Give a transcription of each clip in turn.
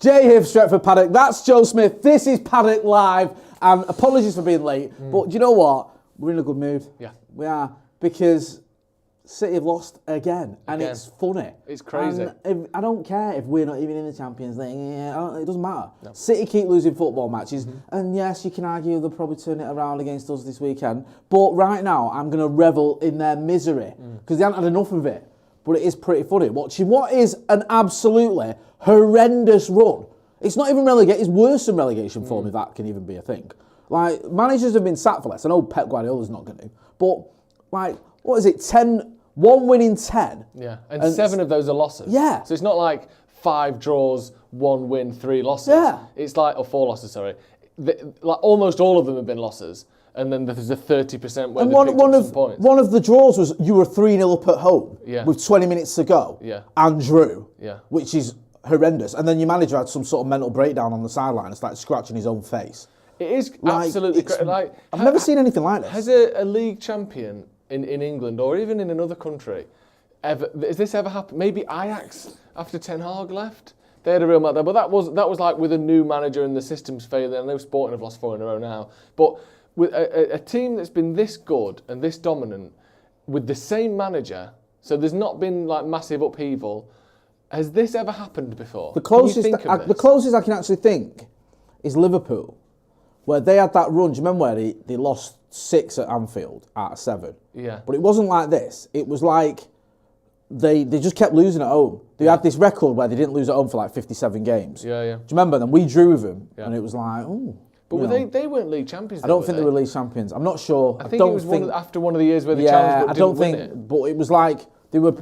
Jay here for Stretford Paddock. That's Joe Smith. This is Paddock Live. And apologies for being late. But do you know what? We're in a good mood. Yeah. We are. Because City have lost again. And it's funny. It's crazy. And I don't care if we're not even in the Champions League. It doesn't matter. No. City keep losing football matches. And yes, you can argue they'll probably turn it around against us this weekend. But right now, I'm going to revel in their misery. Because they haven't had enough of it. But it is pretty funny watching what is an absolutely horrendous run. It's not even relegation, it's worse than relegation form, if that can even be a thing. Like, managers have been sacked for less. I know Pep Guardiola's not going to. But, like, what is it, 1 win in 10? Yeah, and 7 of those are losses. Yeah. So it's not like 5 draws, 1 win, 3 losses. Yeah. It's like, or 4 losses, sorry. Like, almost all of them have been losses. And then there's a 30% where they picked up some points. One of the draws was you were 3-0 up at home with 20 minutes to go and drew, which is horrendous. And then your manager had some sort of mental breakdown on the sideline and started scratching his own face. It is absolutely crazy. Like, I've never seen anything like this. Has a league champion in England or even in another country, has this ever happened? Maybe Ajax after Ten Hag left? They had a real meltdown. But that was like with a new manager and the system's failing. I know Sporting have lost 4 in a row now. But with a team that's been this good and this dominant with the same manager, so there's not been like massive upheaval. Has this ever happened before? The closest I can actually think is Liverpool, where they had that run. Do you remember where they lost 6 at Anfield out of 7? Yeah. But it wasn't like this. It was like they just kept losing at home. They had this record where they didn't lose at home for like 57 games. Yeah, yeah. Do you remember them? We drew with them, and it was like, oh. But they weren't league champions. I don't think they were league champions. I'm not sure. I think it was after one of the years where they challenged but didn't win it. But it was like they were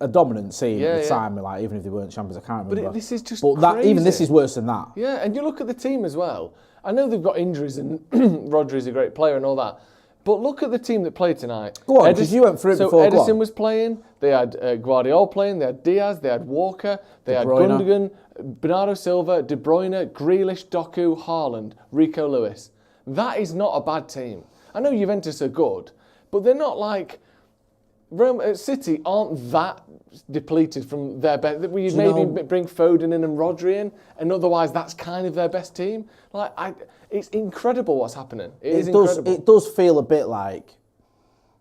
a dominant team at the time. Like even if they weren't champions, I can't remember. But this is just crazy. Even this is worse than that. Yeah, and you look at the team as well. I know they've got injuries and Rodri's a great player and all that. But look at the team that played tonight. Go on, because you went through it before. So Edison was playing. They had Guardiola playing. They had Diaz. They had Walker. They had Gundogan, Bernardo Silva, De Bruyne, Grealish, Doku, Haaland, Rico Lewis. That is not a bad team. I know Juventus are good, but they're not like City aren't that depleted from their best. You'd maybe bring Foden in and Rodri in, and otherwise that's kind of their best team. It's incredible what's happening. It is incredible. It does feel a bit like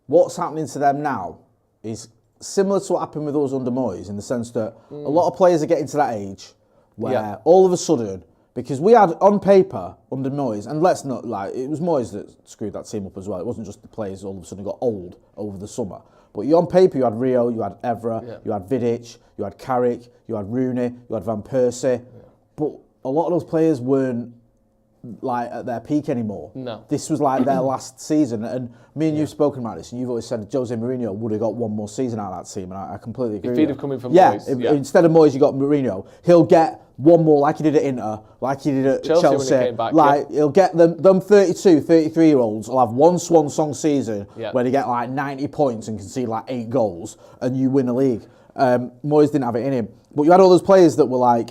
what's happening to them now is similar to what happened with us under Moyes, in the sense that a lot of players are getting to that age where all of a sudden, because we had on paper under Moyes, and let's not it was Moyes that screwed that team up as well. It wasn't just the players all of a sudden got old over the summer. But on paper, you had Rio, you had Evra, you had Vidic, you had Carrick, you had Rooney, you had Van Persie. But a lot of those players weren't like at their peak anymore. No. This was like their last season. And me and you've spoken about this, and you've always said Jose Mourinho would have got one more season out of that team, and I completely agree. If he'd have come in from Moyes. Instead of Moyes, you got Mourinho. He'll get one more like he did at Inter, like he did at Chelsea. When he came back, he'll get them 32, 33-year-olds will have one swan song season where they get like 90 points and concede like 8 goals, and you win a league. Moyes didn't have it in him. But you had all those players that were like,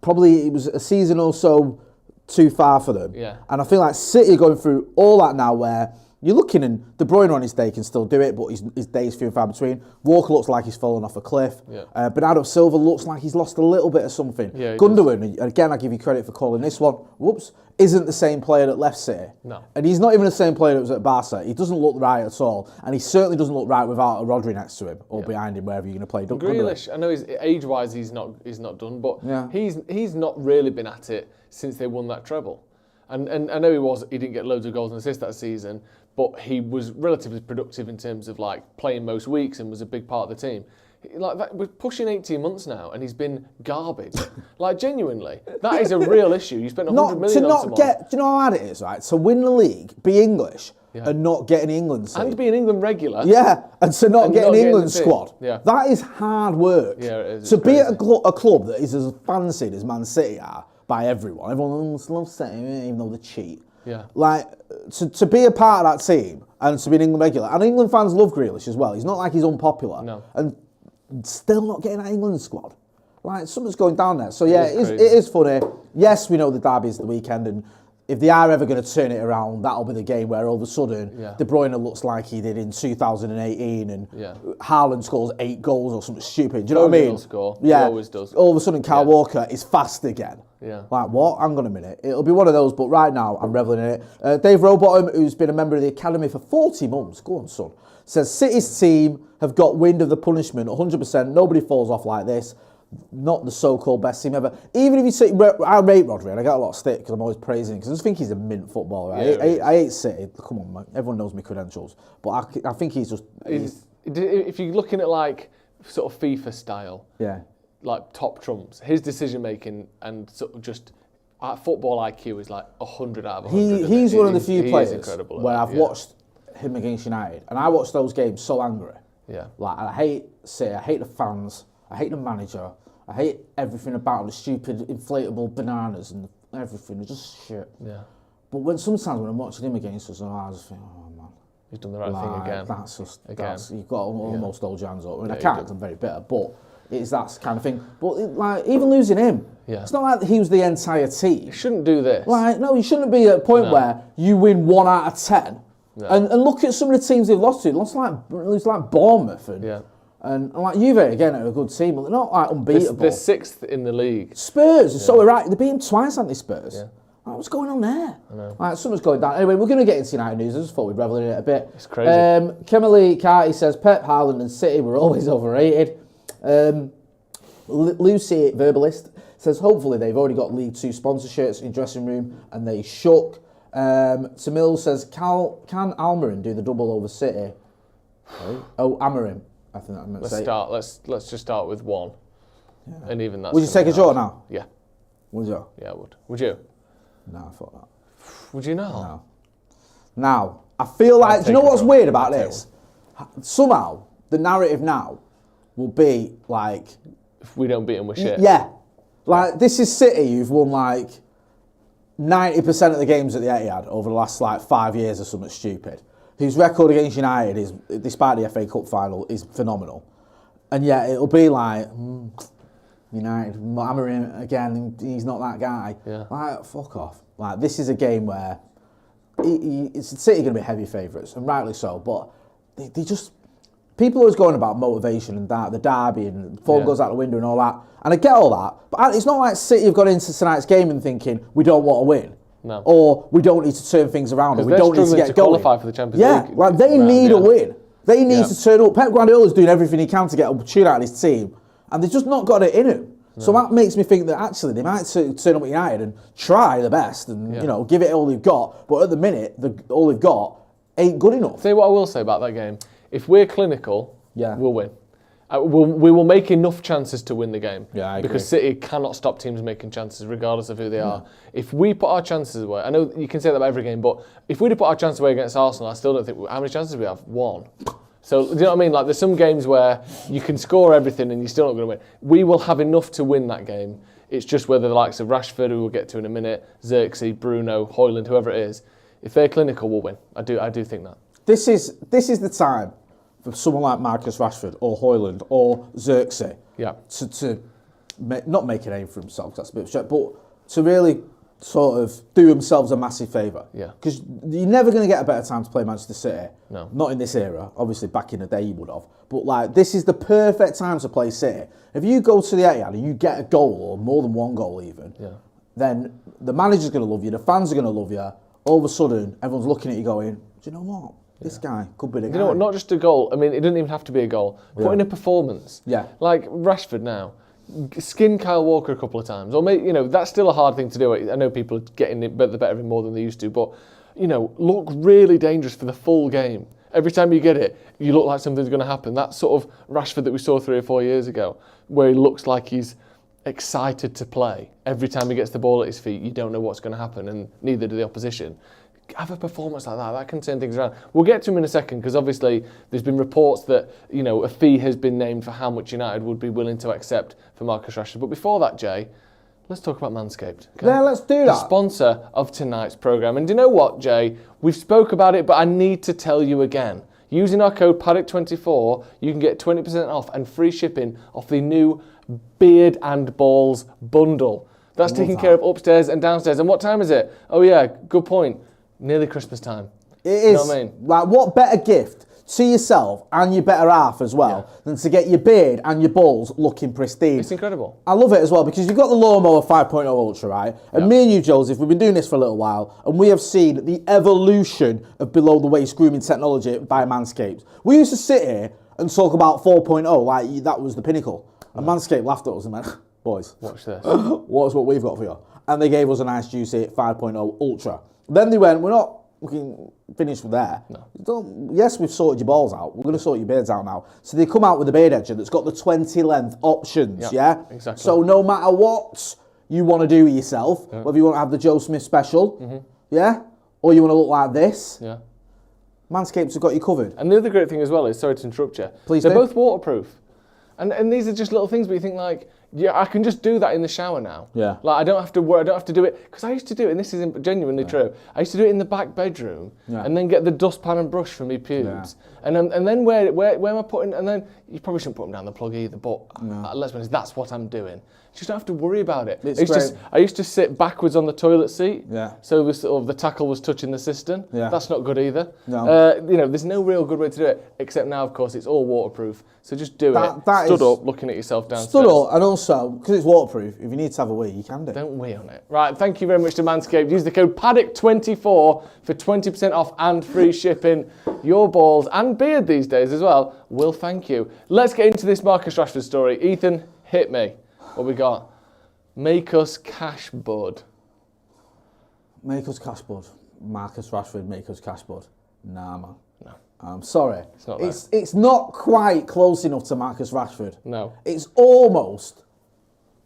probably it was a season or so too far for them. Yeah. And I feel like City are going through all that now where you're looking, and De Bruyne on his day can still do it, but his days few and far between. Walker looks like he's fallen off a cliff. Yeah. Bernardo Silva looks like he's lost a little bit of something. Yeah, Gundogan, again, I give you credit for calling this one, isn't the same player that left City. No. And he's not even the same player that was at Barca. He doesn't look right at all. And he certainly doesn't look right without a Rodri next to him or behind him, wherever you're going to play. Grealish, I know age-wise he's not done, but he's not really been at it since they won that treble. And I know he didn't get loads of goals and assists that season, but he was relatively productive in terms of like playing most weeks and was a big part of the team. Like that, we're pushing 18 months now, and he's been garbage. Like genuinely, that is a real issue. You spent 100 million on someone. Do you know how hard it is, right? To win the league, be English, and not get an England team. And be an England regular. Yeah, and to not get an England squad. Yeah. That is hard work. Yeah, it is. To be at a club that is as fancied as Man City are by everyone. Everyone loves City, even though they cheat. Yeah. Like, to be a part of that team and to be an England regular. And England fans love Grealish as well. He's not like he's unpopular. No. And still not getting that England squad. Like, something's going down there. So, yeah, it is funny. Yes, we know the derby is the weekend, and if they are ever going to turn it around, that'll be the game where all of a sudden Yeah. De Bruyne looks like he did in 2018 and Yeah. Haaland scores 8 goals or something stupid. Do you know what I mean? He'll score. Yeah. He always does. All of a sudden, Kyle Walker is fast again. Yeah. Like, what? Hang on a minute. It'll be one of those, but right now, I'm reveling in it. Dave Rowbottom, who's been a member of the Academy for 40 months, go on, son, says City's team have got wind of the punishment 100%. Nobody falls off like this. Not the so-called best team ever. Even if you say, I rate Rodri, and I get a lot of stick because I'm always praising him, because I just think he's a mint footballer. I hate City. Come on, man. Everyone knows my credentials. But I think he's just... If you're looking at like sort of FIFA style, like top trumps, his decision making and sort of just football IQ is like 100 out of 100. He's one of the few players where I've watched him against United, and I watched those games so angry. Yeah. Like, I hate City, I hate the fans, I hate the manager, I hate everything about the stupid inflatable bananas and everything. It's just shit. Yeah. But sometimes when I'm watching him against us, I just think, oh man, he's done the right thing again. That's just you've got almost old Jans up. I mean, I Yeah, can't 'cause I'm very bitter, but it's that kind of thing. But like, even losing him, it's not like he was the entire team. You shouldn't do this. Like, no, you shouldn't be at a point where you win 1 out of 10. No. And look at some of the teams they've lost to. Lose like Bournemouth and like Juve again are a good team, but they're not like unbeatable. They're 6th in the league. Spurs are so right. They beat them twice, haven't they, Spurs? Yeah. Like, what's going on there? I know. Like, something's going down. Anyway, we're going to get into United news. I just thought we'd revel in it a bit. It's crazy. Kimberly Carty says Pep, Haaland and City were always overrated. Lucy Verbalist says hopefully they've already got League 2 sponsorships in dressing room and they shook. Tamil says can Almiron do the double over City? Oh, Amarim. I think that meant to say. Let's just start with 1. Yeah. And even that's... Would you take a draw now? Yeah. Would you? Yeah, I would. Would you? No, I thought that. Would you not? No. Now, I feel like, do you know what's weird about this? Somehow, the narrative now will be like... If we don't beat them, we're shit. Yeah. Like, this is City who've won like 90% of the games at the Etihad over the last like 5 years or something stupid. Whose record against United is, despite the FA Cup final, is phenomenal. And yet it'll be like, United, Amarim again, he's not that guy. Yeah. Like, fuck off. Like, this is a game where City are going to be heavy favourites, and rightly so, but they just... People are always going about motivation and that, the derby and form goes out the window and all that. And I get all that, but it's not like City have got into tonight's game and thinking, we don't want to win. No. Or we don't need to turn things around, or we don't need to get going. Qualify for the Champions League. Yeah, like they need a win. They need to turn up. Pep Guardiola's doing everything he can to get a tune out of his team, and they've just not got it in him. No. So that makes me think that actually they might turn up at United and try the best and give it all they've got. But at the minute, all they've got ain't good enough. Tell you what I will say about that game. If we're clinical, we'll win. We will make enough chances to win the game. Yeah, I agree. Because City cannot stop teams making chances regardless of who they are. If we put our chances away, I know you can say that about every game, but if we'd have put our chances away against Arsenal, I still don't think, how many chances do we have? 1. So, do you know what I mean? Like, there's some games where you can score everything and you're still not going to win. We will have enough to win that game. It's just whether the likes of Rashford, who we'll get to in a minute, Xerxes, Bruno, Højlund, whoever it is, if they're clinical, we'll win. I do think that. This is the time for someone like Marcus Rashford or Højlund or Xerxes to not make a name for himself, that's a bit of shit, but to really sort of do themselves a massive favour. Yeah. Because you're never going to get a better time to play Manchester City. No. Not in this era. Obviously, back in the day you would have. But like, this is the perfect time to play City. If you go to the Etihad and you get a goal, or more than one goal even, then the manager's going to love you, the fans are going to love you. All of a sudden, everyone's looking at you going, do you know what? This guy could be the guy. You know what? Not just a goal. I mean, it doesn't even have to be a goal. Put in a performance. Yeah. Like Rashford now. Skin Kyle Walker a couple of times. Or maybe, that's still a hard thing to do. I know people are getting the better of him more than they used to, but, look really dangerous for the full game. Every time you get it, you look like something's going to happen. That sort of Rashford that we saw 3 or 4 years ago, where he looks like he's excited to play. Every time he gets the ball at his feet, you don't know what's going to happen, and neither do the opposition. Have a performance like that can turn things around. We'll get to him in a second, because obviously there's been reports that a fee has been named for how much United would be willing to accept for Marcus Rashford. But before that, Jay, let's talk about Manscaped. Okay? Yeah, let's do that. The sponsor of tonight's programme. And do you know what, Jay? We've spoke about it, but I need to tell you again. Using our code Paddock24, you can get 20% off and free shipping off the new Beard and Balls bundle. That's taking care of upstairs and downstairs. And what time is it? Oh yeah, good point. Nearly Christmas time. It is. You know what I mean? Like, what better gift to yourself and your better half as well than to get your beard and your balls looking pristine. It's incredible. I love it as well because you've got the Lawnmower 5.0 Ultra, right? And me and you, Joseph, we've been doing this for a little while and we have seen the evolution of below the waist grooming technology by Manscaped. We used to sit here and talk about 4.0 like that was the pinnacle. And Manscaped laughed at us and went, boys, watch this. What's what we've got for you? And they gave us a nice juicy 5.0 Ultra. Then they went, we're not finished with there. No. Yes, we've sorted your balls out. We're going to sort your beards out now. So they come out with a beard edger that's got the 20 length options, Exactly. So no matter what you want to do with yourself, whether you want to have the Joe Smith special, or you want to look like this, Manscaped have got you covered. And the other great thing as well is, sorry to interrupt you, they're both waterproof. And these are just little things, but you think like, yeah, I can just do that in the shower now. Yeah. Like I don't have to worry. I don't have to do it because I used to do it, and this is genuinely true. I used to do it in the back bedroom, and then get the dustpan and brush for me pubes, and then where am I putting? And then you probably shouldn't put them down the plug either. But let's be honest, that's what I'm doing. You just don't have to worry about it. I used to sit backwards on the toilet seat, so the tackle was touching the cistern. That's not good either. No. There's no real good way to do it, except now, of course, it's all waterproof. So just do it. Stood up, looking at yourself downstairs. Stood up, and also, because it's waterproof, if you need to have a wee, you can do. Don't wee on it. Right, thank you very much to Manscaped. Use the code Paddock24 for 20% off and free shipping. Your balls and beard these days as well will thank you. Let's get into this Marcus Rashford story. Ethan, hit me. What we got? Make us cash, bud. Make us cash, bud. Marcus Rashford, make us cash, bud. Nah, man. No. I'm sorry. It's not it's not quite close enough to Marcus Rashford. No. It's almost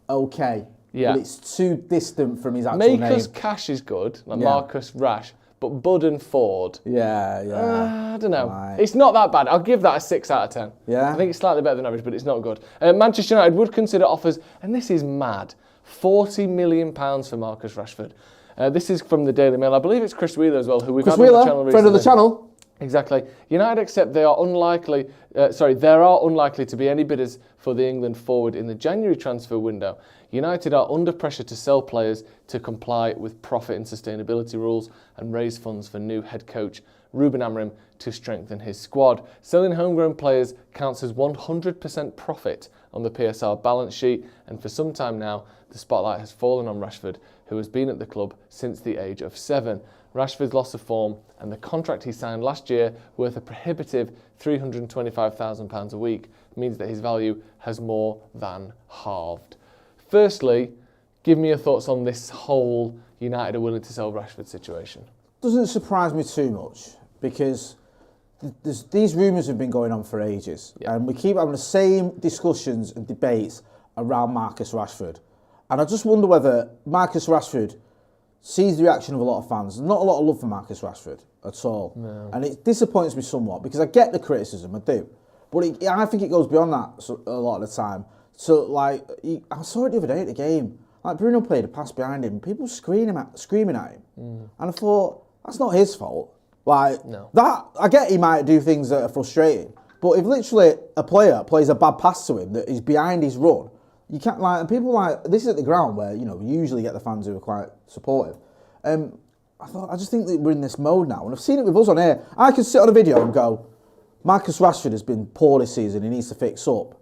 okay. Yeah. But it's too distant from his actual name. Make us cash is good, like Marcus Rash, but Bud and Ford. Yeah. I don't know. Right. It's not that bad. I'll give that a 6 out of 10. Yeah. I think it's slightly better than average, but it's not good. Manchester United would consider offers, and this is mad, £40 million for Marcus Rashford. This is from the Daily Mail. I believe it's Chris Wheeler as well, who we've had on the channel recently. Friend of the channel. Exactly. United accept there are unlikely to be any bidders for the England forward in the January transfer window. United are under pressure to sell players to comply with profit and sustainability rules and raise funds for new head coach Ruben Amorim to strengthen his squad. Selling homegrown players counts as 100% profit on the PSR balance sheet, and for some time now, the spotlight has fallen on Rashford, who has been at the club since the age of 7. Rashford's loss of form and the contract he signed last year, worth a prohibitive £325,000 a week, means that his value has more than halved. Firstly, give me your thoughts on this whole United are willing to sell Rashford situation. Doesn't surprise me too much because these rumours have been going on for ages, and we keep having the same discussions and debates around Marcus Rashford. And I just wonder whether Marcus Rashford sees the reaction of a lot of fans. There's not a lot of love for Marcus Rashford at all. No. And it disappoints me somewhat because I get the criticism, I do. But I think it goes beyond that a lot of the time. So, like, I saw it the other day at the game. Like, Bruno played a pass behind him, people screaming at him. And I thought, that's not his fault. Like, I get he might do things that are frustrating. But if literally a player plays a bad pass to him that is behind his run, you can't, like, and people like, this is at the ground where, you know, we usually get the fans who are quite supportive. I just think that we're in this mode now, and I've seen it with us on air. I can sit on a video and go, Marcus Rashford has been poor this season, he needs to fix up.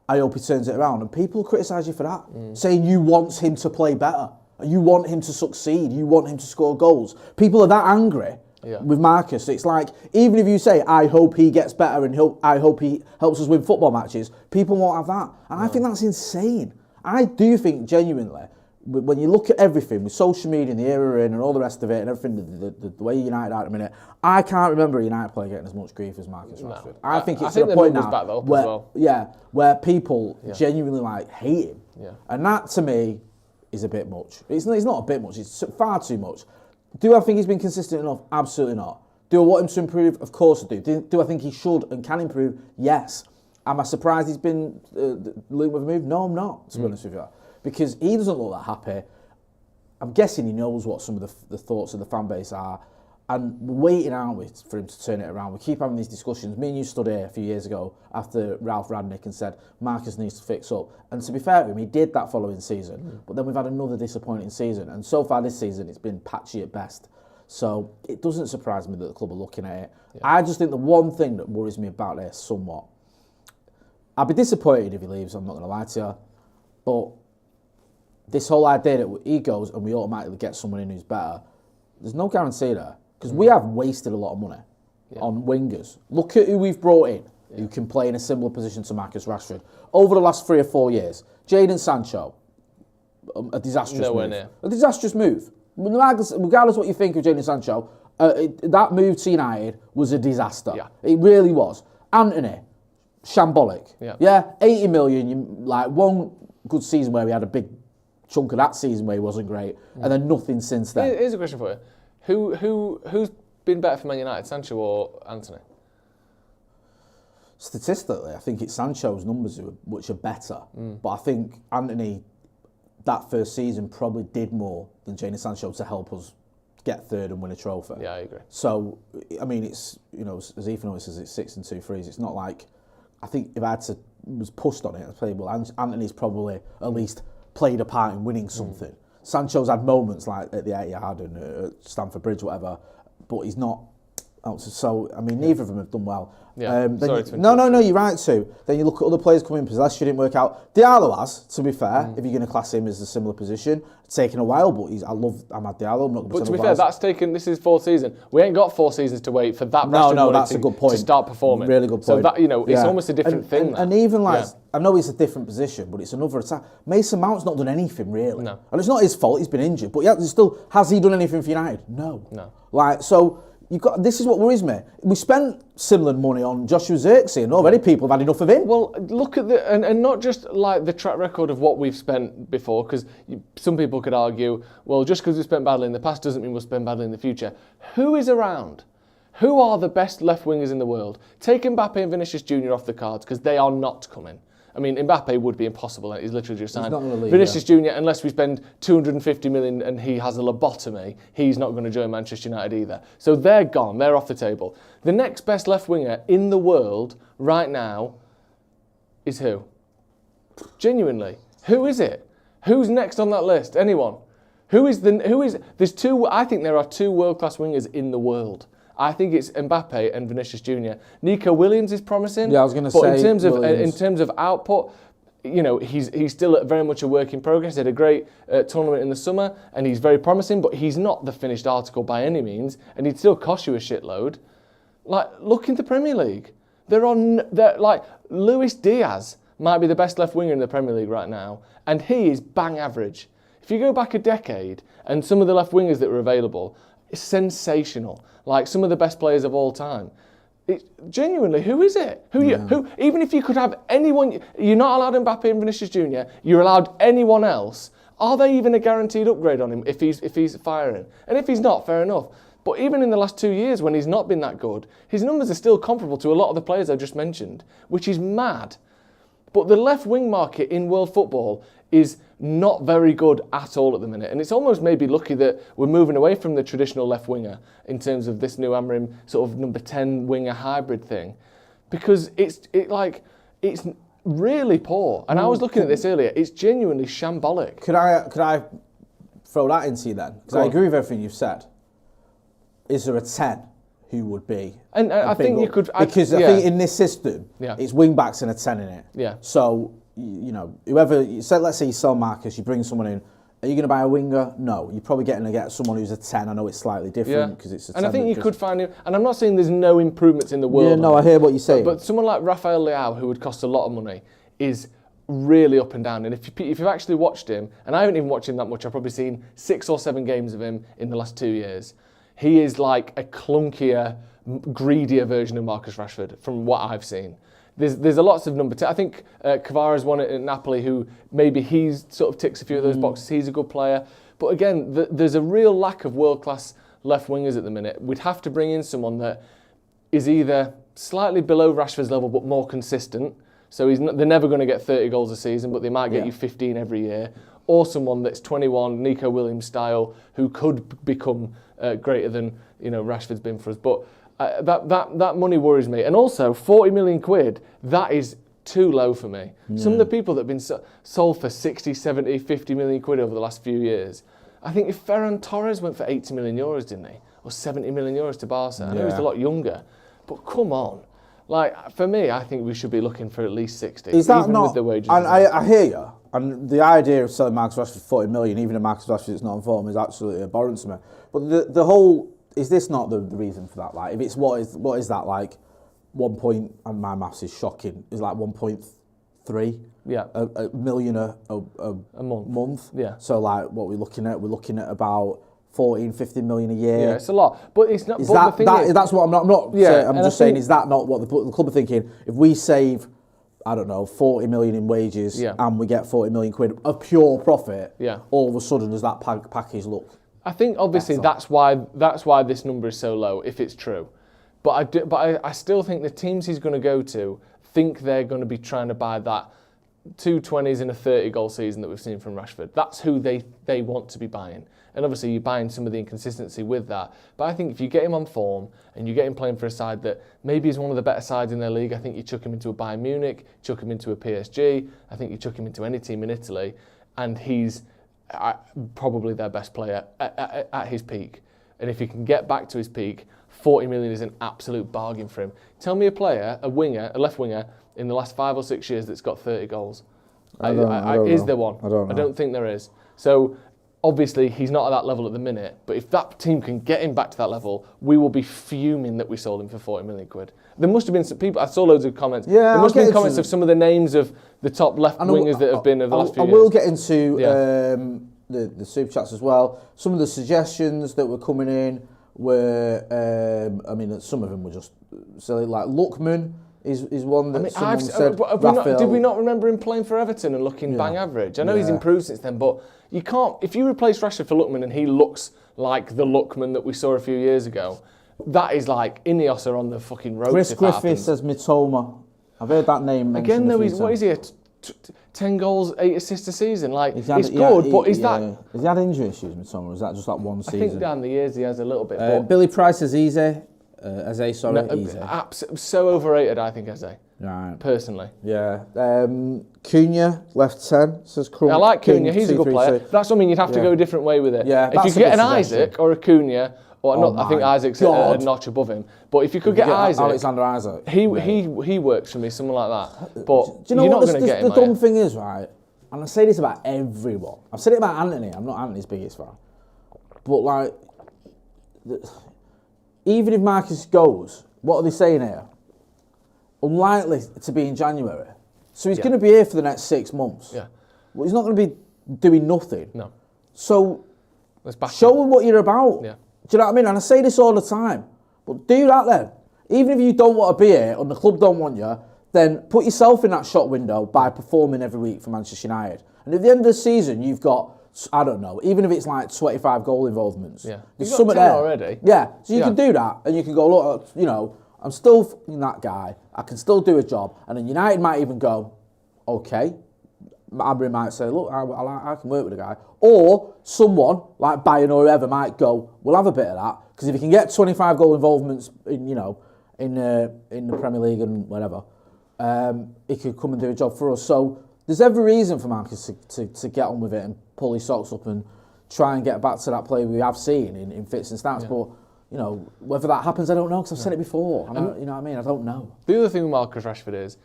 I hope he turns it around. And people criticise you for that, saying you want him to play better, you want him to succeed, you want him to score goals. People are that angry with Marcus. It's like, even if you say, I hope he gets better and I hope he helps us win football matches, people won't have that. And I think that's insane. I do think genuinely, when you look at everything with social media and the era we're in and all the rest of it and everything, the way United are at the minute, I can't remember a United player getting as much grief as Marcus Rashford. I think it's to the point now where people genuinely like hate him. Yeah. And that to me is a bit much. It's not a bit much, it's far too much. Do I think he's been consistent enough? Absolutely not. Do I want him to improve? Of course I do. Do I think he should and can improve? Yes. Am I surprised he's been linked with a move? No, I'm not, to be honest with you. Because he doesn't look that happy. I'm guessing he knows what some of the thoughts of the fan base are. And we're waiting, aren't we, for him to turn it around. We keep having these discussions. Me and you stood here a few years ago after Ralph Radnick and said, Marcus needs to fix up. And to be fair to him, he did that following season. But then we've had another disappointing season. And so far this season, it's been patchy at best. So it doesn't surprise me that the club are looking at it. Yeah. I just think the one thing that worries me about this somewhat, I'd be disappointed if he leaves, I'm not going to lie to you. But this whole idea that he goes and we automatically get someone in who's better, there's no guarantee there. Because we have wasted a lot of money on wingers. Look at who we've brought in who can play in a similar position to Marcus Rashford. Over the last 3 or 4 years, Jadon Sancho, a disastrous move. Near. A disastrous move. Regardless what you think of Jadon Sancho, that move to United was a disaster. Yeah. It really was. Anthony, shambolic. Yeah, 80 million, like one good season where we had a big chunk of that season where he wasn't great, and then nothing since then. Here's a question for you. Who's been better for Man United, Sancho or Anthony? Statistically, I think it's Sancho's numbers which are better. But I think Anthony, that first season, probably did more than Jadon Sancho to help us get third and win a trophy. Yeah, I agree. So, I mean, it's, as Ethan always says, it's 6 and 2 threes. It's not like, I think if I had to, was pushed on it, I'd say, well, Anthony's probably at least played a part in winning something. Sancho's had moments like at the Etihad and at Stamford Bridge, whatever, but he's not. So, I mean, neither of them have done well. Yeah, no, you're right too. Then you look at other players coming in, Possession didn't work out. Diallo has, to be fair, if you're going to class him as a similar position. It's taken a while, but Amad Diallo. I'm not going to. But to be fair, this is 4th season. We ain't got 4 seasons to wait for that. That's a good point. To start performing. Really good point. So that it's almost a different thing. And even like, I know it's a different position, but it's another attack. Mason Mount's not done anything really. No. And it's not his fault. He's been injured, but has he done anything for United? No. Like so. This is what worries me. We spent similar money on Joshua Zirkzee, and already people have had enough of him. Well, look at and not just like the track record of what we've spent before, because some people could argue, well, just because we spent badly in the past doesn't mean we'll spend badly in the future. Who is around? Who are the best left wingers in the world? Take Mbappe and Vinicius Jr. off the cards, because they are not coming. I mean, Mbappe would be impossible. He's literally just signed. Vinicius Jr., unless we spend 250 million and he has a lobotomy, he's not going to join Manchester United either. So they're gone. They're off the table. The next best left winger in the world right now is who? Genuinely. Who is it? Who's next on that list? Anyone? There's two, I think there are 2 world-class wingers in the world. I think it's Mbappe and Vinicius Jr. Nico Williams is promising. Yeah, I was going to say. But in terms of output, he's still very much a work in progress. He had a great tournament in the summer, and he's very promising. But he's not the finished article by any means, and he'd still cost you a shitload. Like, look in the Premier League. Like Luis Diaz might be the best left winger in the Premier League right now, and he is bang average. If you go back a decade, and some of the left wingers that were available, it's sensational. Like some of the best players of all time. Genuinely, who is it? Who? Even if you could have anyone, you're not allowed Mbappe and Vinicius Jr. You're allowed anyone else. Are they even a guaranteed upgrade on him if he's firing? And if he's not, fair enough. But even in the last 2 years, when he's not been that good, his numbers are still comparable to a lot of the players I just mentioned, which is mad. But the left wing market in world football is not very good at all at the minute. And it's almost maybe lucky that we're moving away from the traditional left winger in terms of this new Amorim sort of number 10 winger hybrid thing. Because it's really poor. And I was looking at this earlier. It's genuinely shambolic. Could I throw that into you then? Because I agree with everything you've said. Is there a 10 who would be? And I think you could... Because I think in this system, it's wing backs and a 10 in it. Yeah. So, whoever... let's say you sell Marcus, you bring someone in. Are you going to buy a winger? No. You're probably going to get someone who's a 10. I know it's slightly different because it's a 10. And I think you could find him... And I'm not saying there's no improvements in the world. Yeah, no, I hear what you're saying. But someone like Rafael Leao, who would cost a lot of money, is really up and down. And if you've actually watched him, and I haven't even watched him that much, I've probably seen 6 or 7 games of him in the last 2 years. He is like a clunkier, greedier version of Marcus Rashford from what I've seen. There's a lots of number 10. I think Kvara's one at Napoli who maybe he's sort of ticks a few of those boxes. He's a good player. But again, there's a real lack of world-class left wingers at the minute. We'd have to bring in someone that is either slightly below Rashford's level but more consistent. So they're never going to get 30 goals a season, but they might get you 15 every year. Or someone that's 21, Nico Williams style, who could become greater than Rashford's been for us. But that money worries me. And also, 40 million quid, that is too low for me. Some of the people that have been sold for 60, 70, 50 million quid over the last few years, I think if Ferran Torres went for 80 million euros, didn't he? Or 70 million euros to Barca. I know he's a lot younger, but come on. Like, for me, I think we should be looking for at least 60. Is that even not, with the wages. and I hear you. And the idea of selling Marcus Rashford for 40 million, even if Marcus Rashford is not in form, is absolutely abhorrent to me. But the whole, is this not the reason for that? Like, if it's, what is that, like, 1 point, and my maths is shocking, is like 1.3 a million a month. Yeah. So, like, what we're looking at? We're looking at about 14, 15 million a year. Yeah, it's a lot. But it's not. Is that's what I'm not saying. I'm just saying, is that not what the club are thinking? If we save, I don't know, 40 million in wages and we get 40 million quid of pure profit, all of a sudden does that package look? I think obviously that's why this number is so low, if it's true. But I still think the teams he's going to go to think they're going to be trying to buy that 2 20s in a 30-goal season that we've seen from Rashford. That's who they want to be buying. And obviously you're buying some of the inconsistency with that. But I think if you get him on form and you get him playing for a side that maybe is one of the better sides in their league, I think you chuck him into a Bayern Munich, chuck him into a PSG, I think you chuck him into any team in Italy, and he's probably their best player at his peak. And if he can get back to his peak, 40 million is an absolute bargain for him. Tell me a player, a left winger, in the last 5 or 6 years that's got 30 goals. Is there one? I don't think there is. So obviously he's not at that level at the minute, but if that team can get him back to that level, we will be fuming that we sold him for 40 million quid. There must have been some people, I saw loads of comments. Yeah, there must have been comments of some of the names of the top left wingers that have been over the last few years. I will get into the super chats as well. Some of the suggestions that were coming in were, I mean, some of them were just silly, like Lookman is one that someone said. Did we not remember him playing for Everton and looking bang average? I know he's improved since then, but you can't, if you replace Rashford for Lookman and he looks like the Lookman that we saw a few years ago, that is like Ineos are on the fucking road. Chris Griffiths says Mitoma. I've heard that name mentioned. Again, though, what is he? 10 goals, 8 assists a season. Like, it's good, but is that... Has he had injury issues, Mitoma, or is that just like one season? I think down the years he has a little bit. Billy Price is easy. Eze. So overrated, I think, Eze. Right. Personally. Yeah. Cunha, left 10, says Crump. I like Cunha, he's a good player. That's what I mean, you'd have to go a different way with it. Yeah, if you could get an Isaac or a Cunha, I think Isaac's a notch above him. But if you could get Isaac, Alexander Isaac, he works for me, someone like that. But do you know you're not going to get him. The dumb thing is, right? And I say this about everyone. I've said it about Anthony. I'm not Anthony's biggest fan, but like, even if Marcus goes, what are they saying here? Unlikely to be in January. So he's going to be here for the next 6 months. Yeah. Well, he's not going to be doing nothing. No. So show him what you're about. Yeah. Do you know what I mean? And I say this all the time, but do that then. Even if you don't want to be here and the club don't want you, then put yourself in that shop window by performing every week for Manchester United. And at the end of the season, you've got, I don't know, even if it's like 25 goal involvements. Yeah. There's something there already. Yeah. So you can do that and you can go, look, you know, I'm still that guy. I can still do a job. And then United might even go, okay. Abri might say, look, I can work with a guy. Or someone like Bayern or whoever might go, we'll have a bit of that. Because if you can get 25 goal involvements in the Premier League and whatever, he could come and do a job for us. So there's every reason for Marcus to get on with it and pull his socks up and try and get back to that play we have seen in fits and starts. Yeah. But, you know, whether that happens, I don't know, because I've said it before. You know what I mean? I don't know. The other thing with Marcus Rashford is,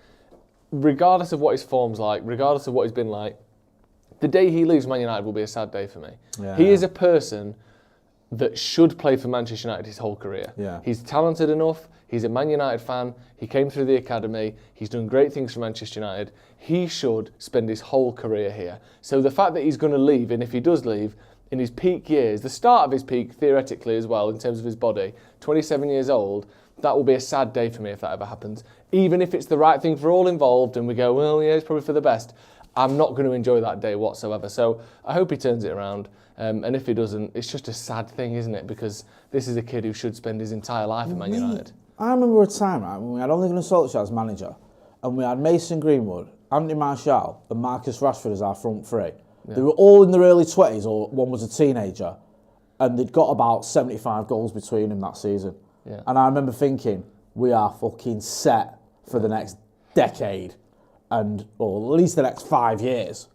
regardless of what his form's like, regardless of what he's been like, the day he leaves Man United will be a sad day for me. Yeah. He is a person that should play for Manchester United his whole career. Yeah. He's talented enough. He's a Man United fan. He came through the academy. He's done great things for Manchester United. He should spend his whole career here. So the fact that he's going to leave, and if he does leave, in his peak years, the start of his peak, theoretically as well, in terms of his body, 27 years old, that will be a sad day for me if that ever happens. Even if it's the right thing for all involved and we go, well, yeah, it's probably for the best, I'm not going to enjoy that day whatsoever. So I hope he turns it around. And if he doesn't, it's just a sad thing, isn't it? Because this is a kid who should spend his entire life at Man United. I remember a time, right, when we had Ole Gunnar Solskjaer as manager and we had Mason Greenwood, Anthony Martial and Marcus Rashford as our front three. Yeah. They were all in their early 20s or one was a teenager. and they'd got about 75 goals between them that season. Yeah. And I remember thinking, we are fucking set for the next decade, or at least the next 5 years.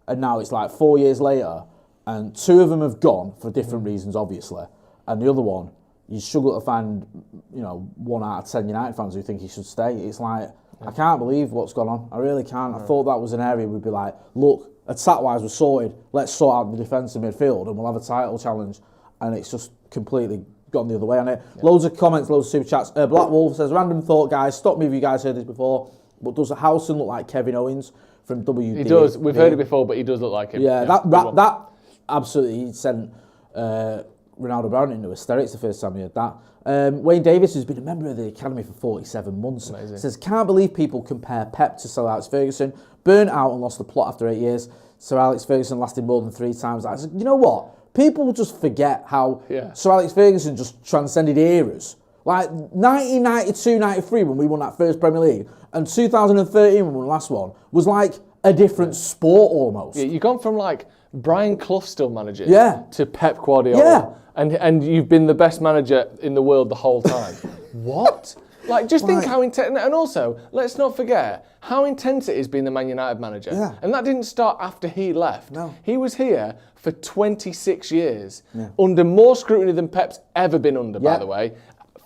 And now it's like 4 years later, and 2 of them have gone for different reasons, obviously, and the other one, you struggle to find, 1 out of 10 United fans who think he should stay. It's like, I can't believe what's gone on. I really can't. I thought that was an area we'd be like, look, attack-wise we're sorted. Let's sort out the defence and midfield and we'll have a title challenge. And it's just completely gone the other way on it. Yeah. Loads of comments, loads of super chats. Black Wolf says, random thought, guys. Stop me if you guys heard this before. But does Howson look like Kevin Owens from WD? He does. We've heard it before, but he does look like him. Yeah, that absolutely, he sent Ronaldo Brown into hysterics the first time he heard that. Wayne Davis, who's been a member of the academy for 47 months, says, can't believe people compare Pep to Sir Alex Ferguson. Burnt out and lost the plot after 8 years. Sir Alex Ferguson lasted more than 3 times. I said, you know what? People just forget how Sir Alex Ferguson just transcended eras. Like 1992, 93 when we won that first Premier League, and 2013 when we won the last one, was like a different sport almost. Yeah, you've gone from like Brian Clough still managing to Pep Guardiola. Yeah. And you've been the best manager in the world the whole time. What? Like, just think how intense... And also, let's not forget how intense it is being the Man United manager. Yeah. And that didn't start after he left. No. He was here for 26 years, under more scrutiny than Pep's ever been under, by the way,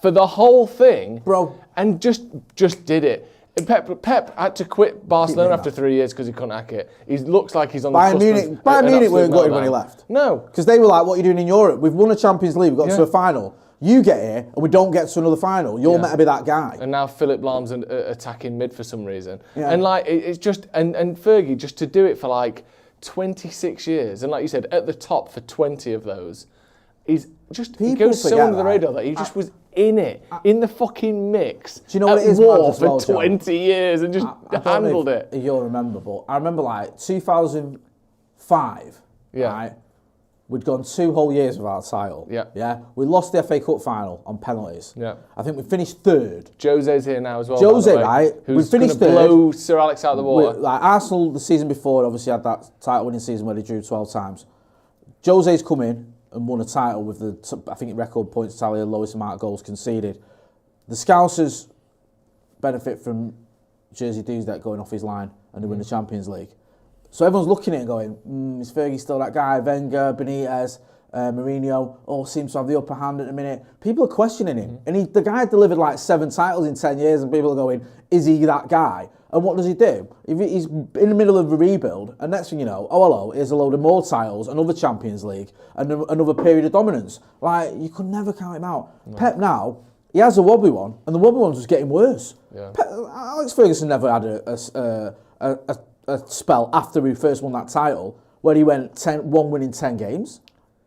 for the whole thing. Bro. And just did it. Pep had to quit Barcelona after 3 years because he couldn't hack it. He looks like he's on the cusp. Bayern Munich weren't gutted when he left. No. Because they were like, what are you doing in Europe? We've won a Champions League, we've got to a final. You get here and we don't get to another final. You're meant to be that guy. And now Philip Lahm's attacking mid for some reason. Yeah. And like, it's just, and Fergie, just to do it for like 26 years, and like you said, at the top for 20 of those, he goes so under the radar that he just was in it, in the fucking mix. Do you know what it is war for 20 years and just handled it. You'll remember, but I remember like 2005, right? We'd gone 2 whole years without a title. Yeah. We lost the FA Cup final on penalties. Yeah. I think we finished 3rd. Jose's here now as well. Jose, right? Who's going to blow Sir Alex out of the water. Like Arsenal the season before obviously had that title winning season where they drew 12 times. Jose's come in and won a title with I think record points tally, the lowest amount of goals conceded. The Scousers benefit from Jersey Dewsdet going off his line and they win the Champions League. So everyone's looking at it and going, is Fergie still that guy? Wenger, Benitez, Mourinho all seems to have the upper hand at the minute. People are questioning him. And the guy delivered like 7 titles in 10 years and people are going, is he that guy? And what does he do? He's in the middle of a rebuild, and next thing you know, here's a load of more titles, another Champions League, and another period of dominance. Like, you could never count him out. No. Pep now, he has a wobbly one, and the wobbly one's just getting worse. Yeah. Alex Ferguson never had a spell after he first won that title where he went 1 win in 10 games.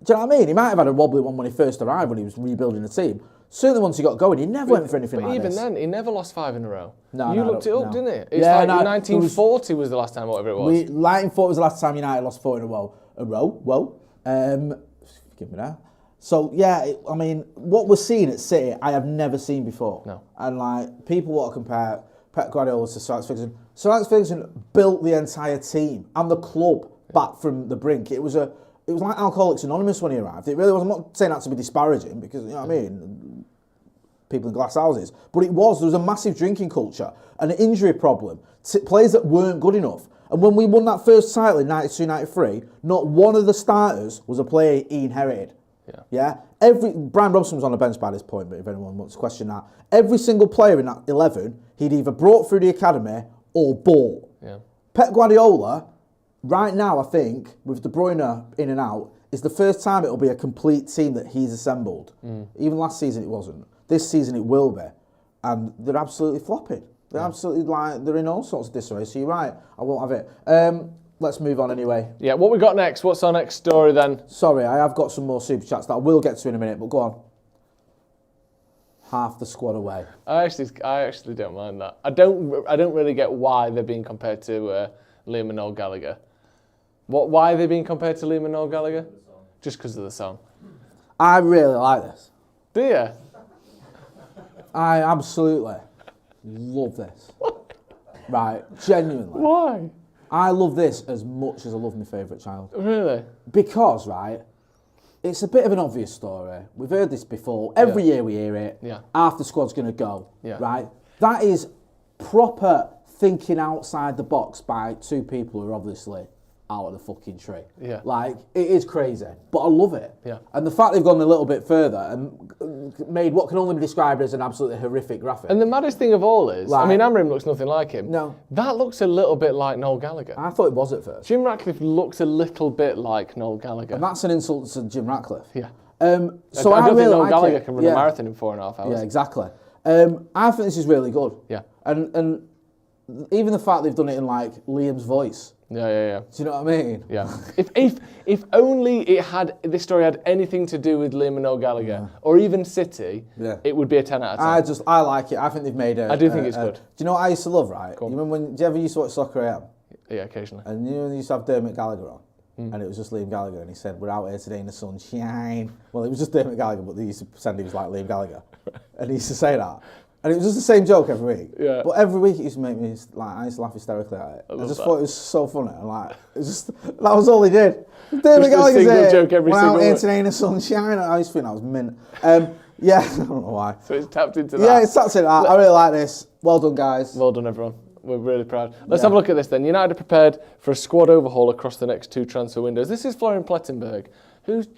Do you know what I mean? He might have had a wobbly one when he first arrived, when he was rebuilding the team. Certainly once he got going, he never went for anything like this. But even then, he never lost 5 in a row. No, you looked it up, didn't it? It's like 1940 was the last time, whatever it was. 1940 was the last time United lost 4 in a row. Give me that. So, yeah, I mean, what we're seeing at City, I have never seen before. No. And, like, people want to compare Pep Guardiola to Sir Alex Ferguson. Sir Alex Ferguson built the entire team and the club back from the brink. It was like Alcoholics Anonymous when he arrived. It really was. I'm not saying that to be disparaging because, you know what I mean, people in glass houses. But there was a massive drinking culture and an injury problem. Players that weren't good enough. And when we won that first title in 92-93, not one of the starters was a player he inherited. Yeah. Brian Robson was on the bench by this point, but if anyone wants to question that, every single player in that 11, he'd either brought through the academy or bought. Yeah. Pep Guardiola, right now, I think, with De Bruyne in and out, is the first time it'll be a complete team that he's assembled. Even last season it wasn't. This season it will be. And they're absolutely flopping. They're absolutely they're in all sorts of disarray. So you're right, I won't have it. Let's move on anyway. Yeah, what we got next? What's our next story then? Sorry, I have got some more super chats that I will get to in a minute, but go on. Half the squad away. I actually don't mind that. I don't really get why they're being compared to Liam and Noel Gallagher. Why are they being compared to Liam and Noel Gallagher? Just because of the song. I really like this. Do you? I absolutely love this. Right, genuinely. Why? I love this as much as I love my favourite child. Really? Because, right, it's a bit of an obvious story. We've heard this before. Every year we hear it. Yeah. Half the squad's going to go. Yeah. Right? That is proper thinking outside the box by two people who are obviously out of the fucking tree. Yeah. Like, it is crazy, but I love it. Yeah. And the fact they've gone a little bit further and made what can only be described as an absolutely horrific graphic. And the maddest thing of all is, I mean, Amorim looks nothing like him. No. That looks a little bit like Noel Gallagher. I thought it was at first. Jim Ratcliffe looks a little bit like Noel Gallagher. And that's an insult to Jim Ratcliffe. Yeah. So I don't really think Noel like Gallagher it. can run a marathon in 4.5 hours. Yeah, exactly. I think this is really good. Yeah. And even the fact they've done it in like Liam's voice. Yeah. Do you know what I mean? Yeah. If only this story had anything to do with Liam and Noel Gallagher, or even City, it would be a 10 out of 10. I like it. I think they've made a... I do think it's good. Do you know what I used to love, right? You remember do you ever used to watch Soccer AM? Yeah, occasionally. And you know they used to have Dermot Gallagher on? And it was just Liam Gallagher, and he said, "We're out here today in the sunshine." Well, it was just Dermot Gallagher, but they used to pretend he was like Liam Gallagher. And he used to say that. And it was just the same joke every week. Yeah. But every week it used to make me, like, I used to laugh hysterically at it. I just thought it was so funny. And like, it was just, that was all he did. Dermot Gallagher's here. Joke every we're single out here week. today in the sunshine. I used to think that was mint. Yeah, I don't know why. So it's tapped into that. Yeah, it's tapped into that. I really like this. Well done, guys. Well done, everyone. We're really proud. Let's have a look at this then. United are prepared for a squad overhaul across the next 2 transfer windows. This is Florian Plettenberg, who's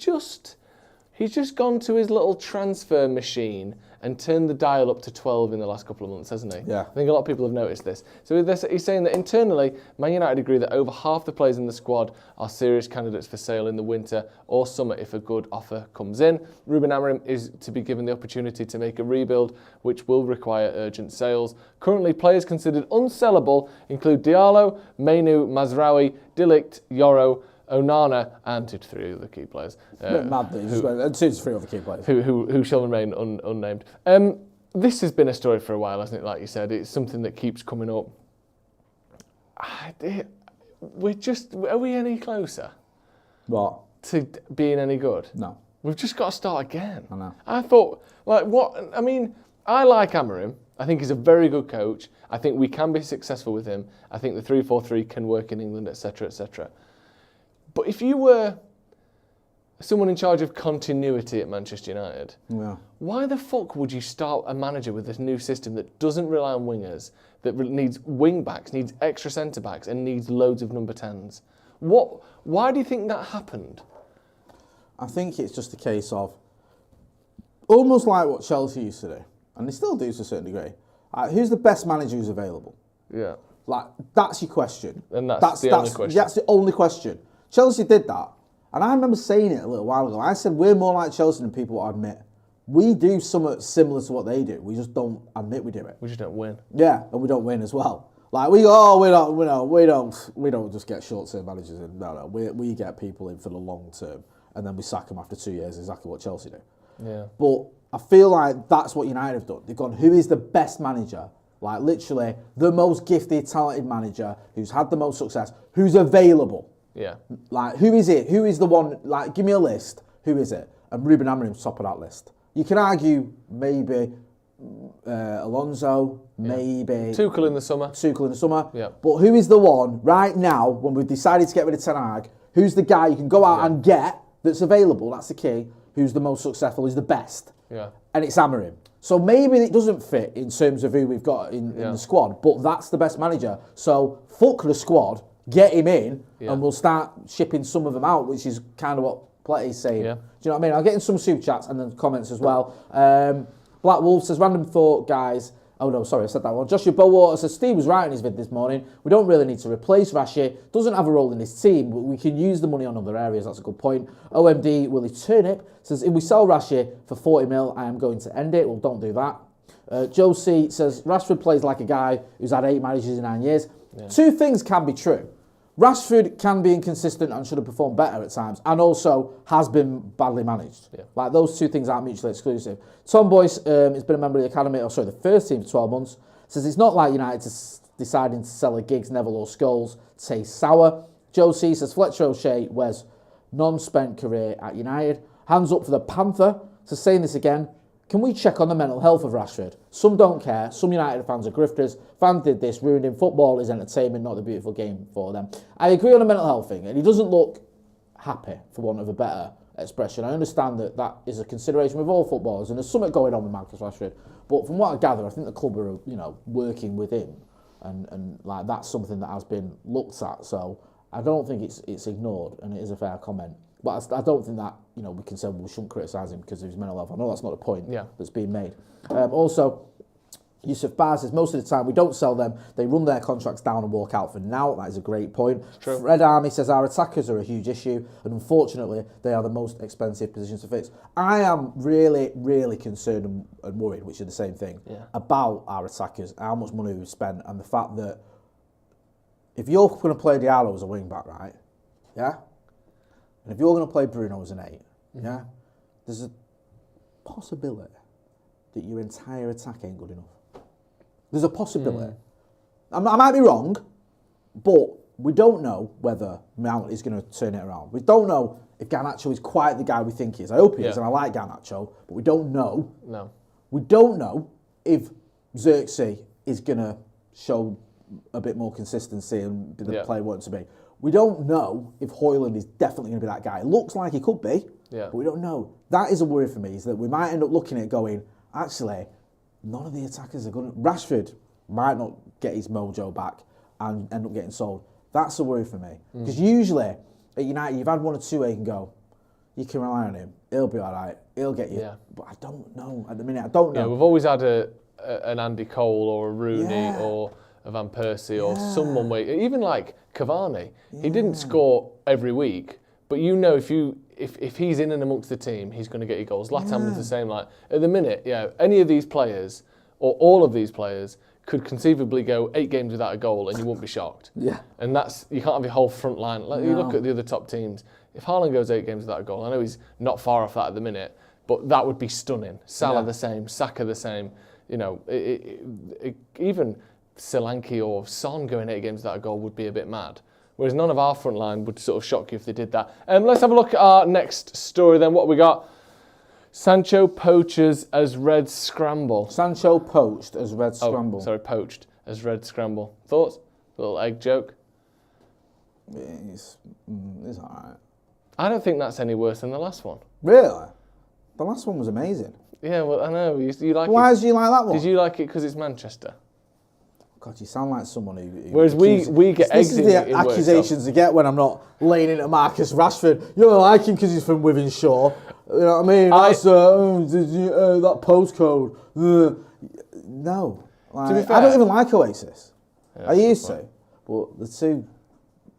he's just gone to his little transfer machine and turned the dial up to 12 in the last couple of months, hasn't he? Yeah. I think a lot of people have noticed this. So with this, he's saying that internally, Man United agree that over half the players in the squad are serious candidates for sale in the winter or summer if a good offer comes in. Ruben Amorim is to be given the opportunity to make a rebuild, which will require urgent sales. Currently, players considered unsellable include Diallo, Mainu, Mazraoui, Dilict, Yoro, Onana, and 2 to 3 other key players. Mad that he just went, 2 to 3 other key players. Who shall remain unnamed. This has been a story for a while, hasn't it? Like you said, it's something that keeps coming up. Are we any closer? What? To being any good? No. We've just got to start again. I know. I thought, like, what? I mean, I like Amorim. I think he's a very good coach. I think we can be successful with him. I think the 3-4-3 can work in England, etc., etc. But if you were someone in charge of continuity at Manchester United, why the fuck would you start a manager with this new system that doesn't rely on wingers, that needs wing backs, needs extra centre backs, and needs loads of number 10s? Why do you think that happened? I think it's just a case of almost like what Chelsea used to do, and they still do to a certain degree. Who's the best manager who's available? Yeah. Like, that's your question. And that's the only question. That's the only question. Chelsea did that. And I remember saying it a little while ago. I said, we're more like Chelsea than people will admit. We do something similar to what they do. We just don't admit we do it. We just don't win. Yeah, and we don't win as well. Like, we don't just get short-term managers in. No, we get people in for the long term, and then we sack them after 2 years, exactly what Chelsea do. Yeah. But I feel like that's what United have done. They've gone, who is the best manager? Like, literally, the most gifted, talented manager who's had the most success, who's available. Yeah. Like, who is it? Who is the one? Like, give me a list. Who is it? And Ruben Amorim's top of that list. You can argue maybe Alonso, maybe... Tuchel in the summer. Yeah. But who is the one right now, when we've decided to get rid of Ten Hag, who's the guy you can go out and get that's available? That's the key. Who's the most successful? Who's the best? Yeah. And it's Amorim. So maybe it doesn't fit in terms of who we've got in the squad, but that's the best manager. So fuck the squad, get him in, and we'll start shipping some of them out, which is kind of what Pletty's saying. Yeah. Do you know what I mean? I'll get in some super chats and then comments as well. Black Wolf says, random thought, guys. Oh no, sorry, I said that one. Joshua Bowater says, Steve was right in his vid this morning. We don't really need to replace Rashi. Doesn't have a role in this team, but we can use the money on other areas. That's a good point. OMD Willie Turnip says, if we sell Rashi for 40 mil, I am going to end it. Well, don't do that. Joe C says, Rashford plays like a guy who's had 8 managers in 9 years. Yeah. 2 things can be true. Rashford can be inconsistent and should have performed better at times, and also has been badly managed. Yeah. Like, those 2 things aren't mutually exclusive. Tom Boyce has been a member of the academy, the first team for 12 months. Says it's not like United deciding to sell a Giggs, Neville or Scholes taste sour. Joe C says Fletcher O'Shea wears non-spent career at United. Hands up for the Panther. So saying this again, can we check on the mental health of Rashford? Some don't care. Some United fans are grifters. Fans did this, ruined him. Football is entertainment, not the beautiful game for them. I agree on the mental health thing, and he doesn't look happy, for want of a better expression. I understand that is a consideration with all footballers, and there's something going on with Marcus Rashford. But from what I gather, I think the club are, working with him, and like that's something that has been looked at. So I don't think it's ignored, and it is a fair comment. But I don't think that we can say we shouldn't criticise him because of his mental health. I know that's not the point that's being made. Also, Yusuf Bar says most of the time we don't sell them, they run their contracts down and walk out for now. That is a great point. True. Fred Army says our attackers are a huge issue, and unfortunately they are the most expensive positions to fix. I am really, really concerned and worried, which is the same thing, about our attackers, how much money we've spent, and the fact that if you're going to play Diallo as a wing back, right, and if you're going to play Bruno as an 8, there's a possibility that your entire attack ain't good enough. There's a possibility. I might be wrong, but we don't know whether Mount is going to turn it around. We don't know if Garnacho is quite the guy we think he is. I hope he is, and I like Garnacho, but we don't know. No. We don't know if Xerxes is going to show a bit more consistency and be the player he wants to be. We don't know if Højlund is definitely going to be that guy. It looks like he could be, but we don't know. That is a worry for me, is that we might end up looking at it going, actually, none of the attackers are good. Rashford might not get his mojo back and end up getting sold. That's a worry for me. Because usually at United, you've had 1 or 2 where you can go, you can rely on him. He'll be all right. He'll get you. Yeah. But I don't know. At the minute, I don't know. Yeah, we've always had an Andy Cole or a Rooney or a Van Persie or someone where, even like Cavani, he didn't score every week, but if he's in and amongst the team, he's going to get you goals. Latam was the same. Like at the minute, any of these players or all of these players could conceivably go 8 games without a goal and you wouldn't be shocked. And you can't have your whole front line. Like you look at the other top teams. If Haaland goes 8 games without a goal, I know he's not far off that at the minute, but that would be stunning. Salah the same, Saka the same. Even Solanke or Son going 8 games without a goal would be a bit mad. Whereas none of our front line would sort of shock you if they did that. Let's have a look at our next story then. What we got? Sancho poaches as Red Scramble. Sancho poached as Red Scramble. Poached as Red Scramble. Thoughts? Little egg joke? It's all right. I don't think that's any worse than the last one. Really? The last one was amazing. Yeah, well, I know. You like Why did you like that one? Did you like it because it's Manchester? God, you sound like someone who whereas we get this is the accusations I get when I'm not laying into Marcus Rashford. You don't like him because he's from Withenshaw. You know what I mean? That's that postcode. No, to be fair, I don't even like Oasis. I used to, but the two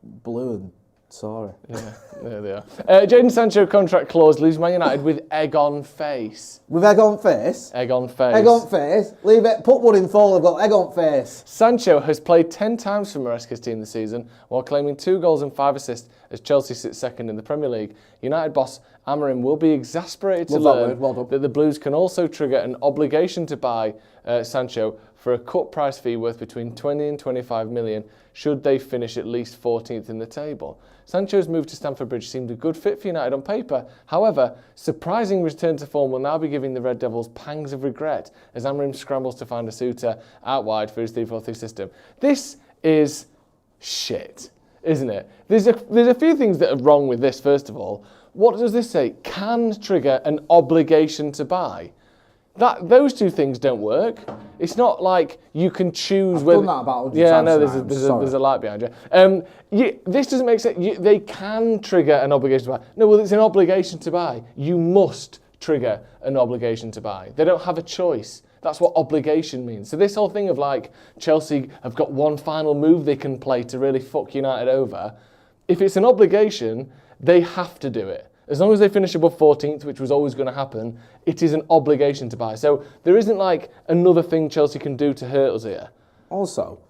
blue and sorry. Yeah, there they are. Jadon Sancho contract clause leaves Man United with egg on face. With egg on face? Egg on face. Egg on face? Leave it, put one in fall, I've got egg on face. Sancho has played 10 times for Maresca's team this season, while claiming 2 goals and 5 assists as Chelsea sits second in the Premier League. United boss Amorim will be exasperated to learn that the Blues can also trigger an obligation to buy Sancho for a cut price fee worth between 20 and 25 million should they finish at least 14th in the table. Sancho's move to Stamford Bridge seemed a good fit for United on paper. However, surprising return to form will now be giving the Red Devils pangs of regret as Amorim scrambles to find a suitor out wide for his 3-4-3 system. This is shit, isn't it? There's a few things that are wrong with this, first of all. What does this say? Can trigger an obligation to buy. Those two things don't work. It's not like you can choose whether. I've done that about 100 times. I know there's a light behind you. This doesn't make sense. They can trigger an obligation to buy. No, well, it's an obligation to buy. You must trigger an obligation to buy. They don't have a choice. That's what obligation means. So this whole thing of like Chelsea have got one final move they can play to really fuck United over. If it's an obligation, they have to do it. As long as they finish above 14th, which was always going to happen, it is an obligation to buy. So there isn't like another thing Chelsea can do to hurt us here. Also,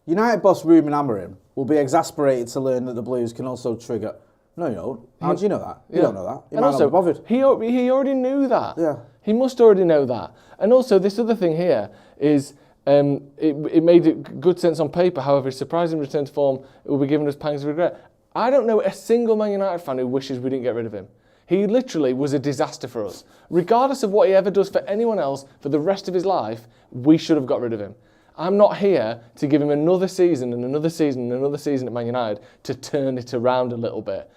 United boss Ruben Amorim will be exasperated to learn that the Blues can also trigger. No, you don't. How do you know that? You don't know that. You might not be bothered. He already knew that. Yeah. He must already know that. And also, this other thing here is it made good sense on paper. However, his surprising return to form will be giving us pangs of regret. I don't know a single Man United fan who wishes we didn't get rid of him. He literally was a disaster for us. Regardless of what he ever does for anyone else for the rest of his life, we should have got rid of him. I'm not here to give him another season and another season and another season at Man United to turn it around a little bit.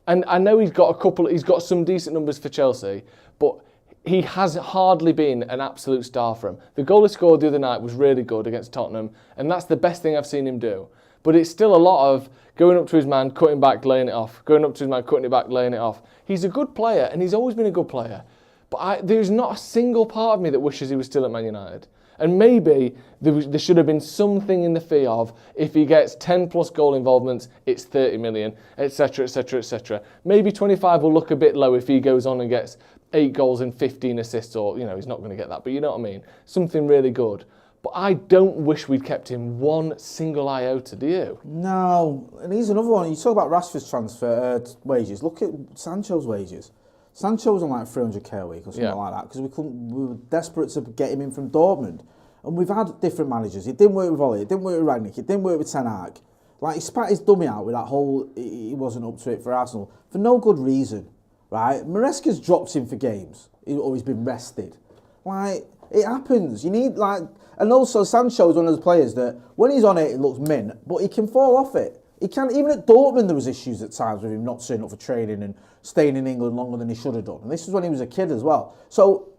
And I know he's got some decent numbers for Chelsea, but he has hardly been an absolute star for him. The goal he scored the other night was really good against Tottenham, and that's the best thing I've seen him do. But it's still a lot of going up to his man, cutting back, laying it off. Going up to his man, cutting it back, laying it off. He's a good player, and he's always been a good player. But there's not a single part of me that wishes he was still at Man United. And maybe there should have been something in the fee of, if he gets 10 plus goal involvements, it's 30 million, etc., etc., etc. Maybe 25 will look a bit low if he goes on and gets 8 goals and 15 assists, or, he's not going to get that, but you know what I mean? Something really good. But I don't wish we'd kept him one single iota, do you? No, and here's another one. You talk about Rashford's transfer wages. Look at Sancho's wages. Sancho was on like 300k a week or something like that, because we were desperate to get him in from Dortmund. And we've had different managers. It didn't work with Ollie, it didn't work with Rangnick, it didn't work with Ten Hag. Like, he spat his dummy out with that whole, he wasn't up to it for Arsenal, for no good reason, right? Maresca's dropped him for games, or he's been rested. Like, it happens. You need, like, and also Sancho's one of those players that, when he's on it, it looks mint, but he can fall off it. He can, even at Dortmund there was issues at times with him not turning up for training and staying in England longer than he should have done. And this was when he was a kid as well. So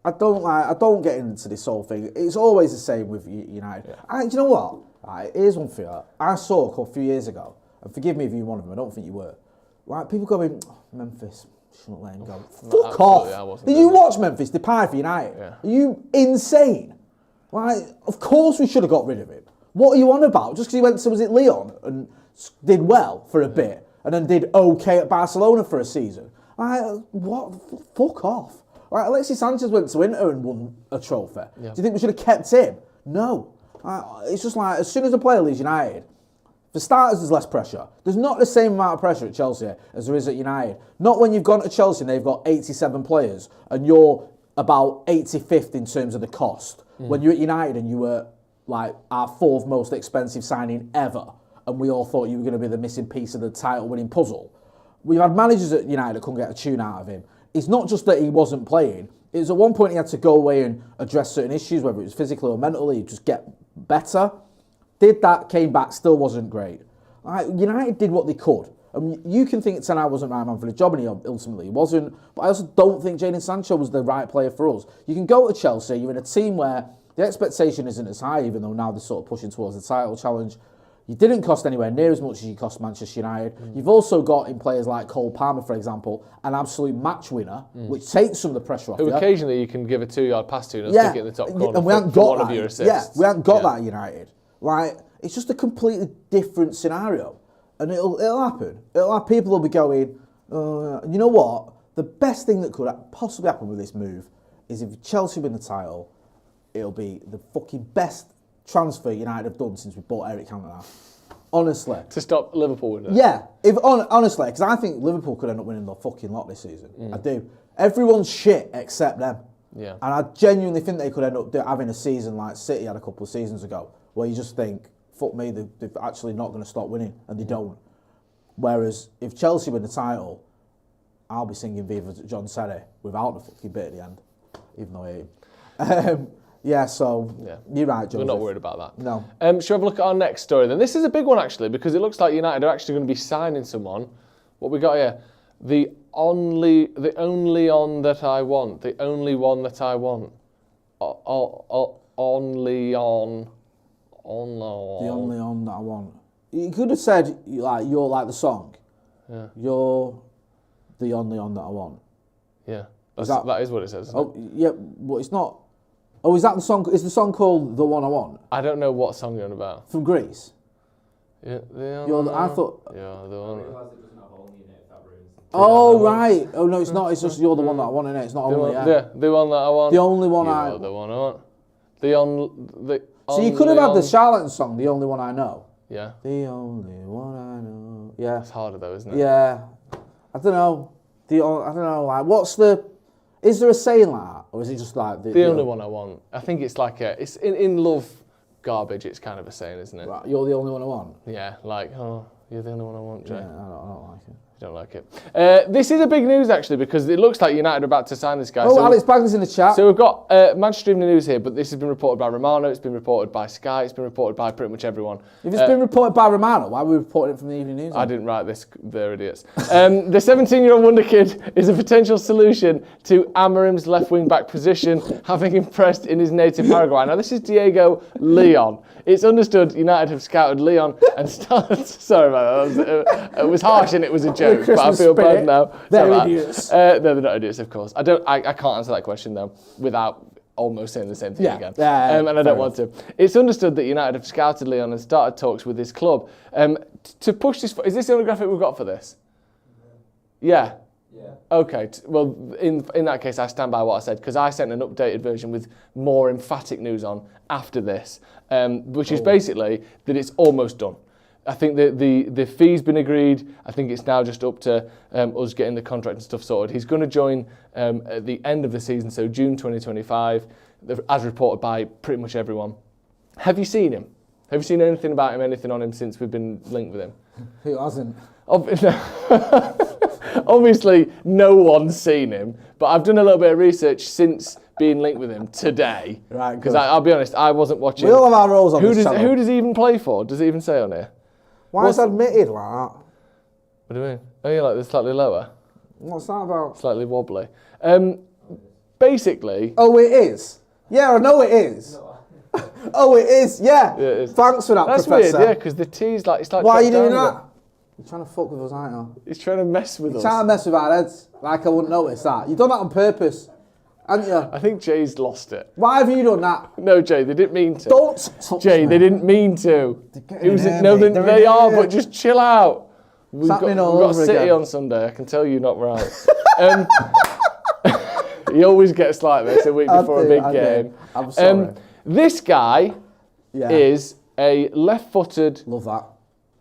I don't get into this whole thing. It's always the same with United. Yeah. Do you know what? Right, here's one for you. I saw a few years ago, and forgive me if you're one of them, I don't think you were. Like, people going, Memphis, shouldn't let him go. Fuck off. Did you watch Memphis Depay for United? Yeah. Are you insane? Like, of course we should have got rid of him. What are you on about? Just because he went to, was it Lyon, and did well for a bit, and then did okay at Barcelona for a season? Like, what? Fuck off. Like, Alexis Sanchez went to Inter and won a trophy. Yeah. Do you think we should have kept him? No. It's just like, as soon as a player leaves United, for starters, there's less pressure. There's not the same amount of pressure at Chelsea as there is at United. Not when you've gone to Chelsea and they've got 87 players and you're about 85th in terms of the cost. When you're at United and you were like our 4th most expensive signing ever, and we all thought you were going to be the missing piece of the title-winning puzzle. We've had managers at United that couldn't get a tune out of him. It's not just that he wasn't playing. It was at one point he had to go away and address certain issues, whether it was physically or mentally, just get better. Did that, came back, still wasn't great. United did what they could. You can think Ten Hag wasn't the right man for the job, and he ultimately wasn't. But I also don't think Jadon Sancho was the right player for us. You can go to Chelsea, you're in a team where the expectation isn't as high, even though now they're sort of pushing towards the title challenge. You didn't cost anywhere near as much as you cost Manchester United. You've also got, in players like Cole Palmer, for example, an absolute match winner, which takes some of the pressure off you. Occasionally you can give a 2-yard pass to and stick it in the top corner and we haven't got one of your assists. Yeah, we haven't got that at United. Like, it's just a completely different scenario. And it'll happen. People will be going, you know what? The best thing that could possibly happen with this move is if Chelsea win the title, it'll be the fucking best transfer United have done since we bought Eric Cantona. Honestly. To stop Liverpool winning? Yeah. Honestly, because I think Liverpool could end up winning the fucking lot this season. I do. Everyone's shit except them. Yeah. And I genuinely think they could end up having a season like City had a couple of seasons ago, where you just think, fuck me, they're actually not going to stop winning, and they don't. Whereas if Chelsea win the title, I'll be singing Viva John Terry without the fucking bit at the end, even though I hate him. You're right, Joseph. We're not worried about that. No. Shall we have a look at our next story then? This is a big one actually, because it looks like United are actually going to be signing someone. What we got here? The only on that I want. The only one that I want. Only on. The only on that I want. You could have said, like, you're like the song. Yeah. You're the only on that I want. Yeah. That is what it says. Yeah, but it's not. Oh, is that the song? Is the song called The One I Want? I don't know what song you're on about. From Greece? Yeah, I thought... Yeah, the one... Oh, right. Oh, no, it's not. It's just you're the one that I want, innit? It's not only, Yeah, the one that I want. The only one You're the one I want. So you could have had the Charlatan song, The Only One I Know. Yeah. The only one I know. Yeah. It's harder though, isn't it? Yeah. I don't know. I don't know. Like, what's the... Is there a saying like that? Or is it just like... The only one I want. I think it's like it's in love garbage, it's kind of a saying, isn't it? Right, you're the only one I want? Yeah, like, oh, you're the only one I want, Jay. Yeah, I don't like it. Don't like it. This is a big news, actually, because it looks like United are about to sign this guy. Oh, Alex Bagnall's in the chat. So we've got Manchester Evening News here, but this has been reported by Romano, it's been reported by Sky, it's been reported by pretty much everyone. If it's been reported by Romano, why are we reporting it from the Evening News? I didn't write this, they're idiots. The 17-year-old wonder kid is a potential solution to Amorim's left wing-back position, having impressed in his native Paraguay. Now, this is Diego Leon. It's understood United have scouted Leon and started... Sorry about that. It was harsh and it was a joke, but I feel bad now. They're idiots. No, they're not idiots, of course. I can't answer that question, though, without almost saying the same thing again. And I don't want to. It's understood that United have scouted Leon and started talks with his club. To push this... Is this the only graphic we've got for this? Yeah. Okay, well, in that case, I stand by what I said, because I sent an updated version with more emphatic news on after this, which is basically that it's almost done. I think the fee's been agreed. I think it's now just up to us getting the contract and stuff sorted. He's going to join at the end of the season, so June 2025, as reported by pretty much everyone. Have you seen him? Have you seen anything about him, anything on him since we've been linked with him? Who hasn't? Obviously, no one's seen him, but I've done a little bit of research since being linked with him today. Right, because I'll be honest, I wasn't watching. We all have our roles on this channel. Who does he even play for? Does it even say on here? Why is that admitted like that? What do you mean? Oh, yeah, like they're slightly lower? What's that about? Slightly wobbly. Basically... Oh, it is? Yeah, I know it is. Oh, it is, yeah. It is. Thanks for that, That's Professor. weird, yeah, because the T's like... It's like why are you doing that? You're trying to fuck with us, aren't you? He's trying to mess with us. You're trying to mess with our heads. Like I wouldn't notice that. You've done that on purpose, haven't you? I think Jay's lost it. Why have you done that? No, Jay, they didn't mean to. Don't touch Jay, me. they didn't mean to. No, they are, but just chill out. We've got City again. on Sunday. I can tell you're not right. He always gets like this a week before a big game. I'm sorry. This guy is a left-footed Love that.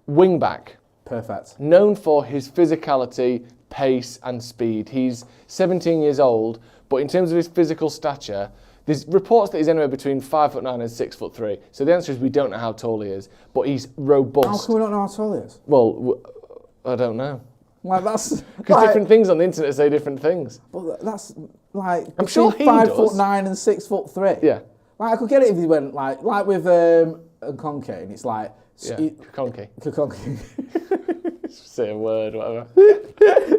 wing-back. Perfect. Known for his physicality, pace and speed. He's 17 years old, but in terms of his physical stature, there's reports that he's anywhere between 5'9" and 6'3". So the answer is we don't know how tall he is, but he's robust. How come we don't know how tall he is? Well, I don't know. Like that's because different things on the internet say different things. But that's like I'm sure he 5'9" and 6'3". Yeah. Like I could get it if he went like with Conke, and it's like Conke. Say a word, whatever.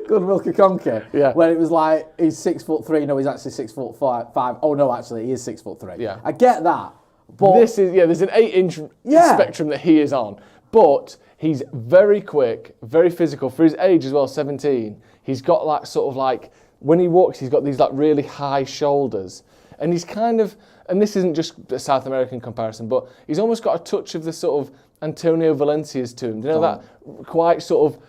Goodwill Kakonke. Yeah. When it was like he's 6'3", no, he's actually 6'5". Oh no, actually he is 6'3". Yeah. I get that, but this is there's an 8-inch spectrum that he is on, but he's very quick, very physical for his age as well. 17. He's got like sort of like when he walks, he's got these like really high shoulders, and he's kind of. And this isn't just a South American comparison, but he's almost got a touch of the sort of Antonio Valencia's to him. Do you know that quite sort of?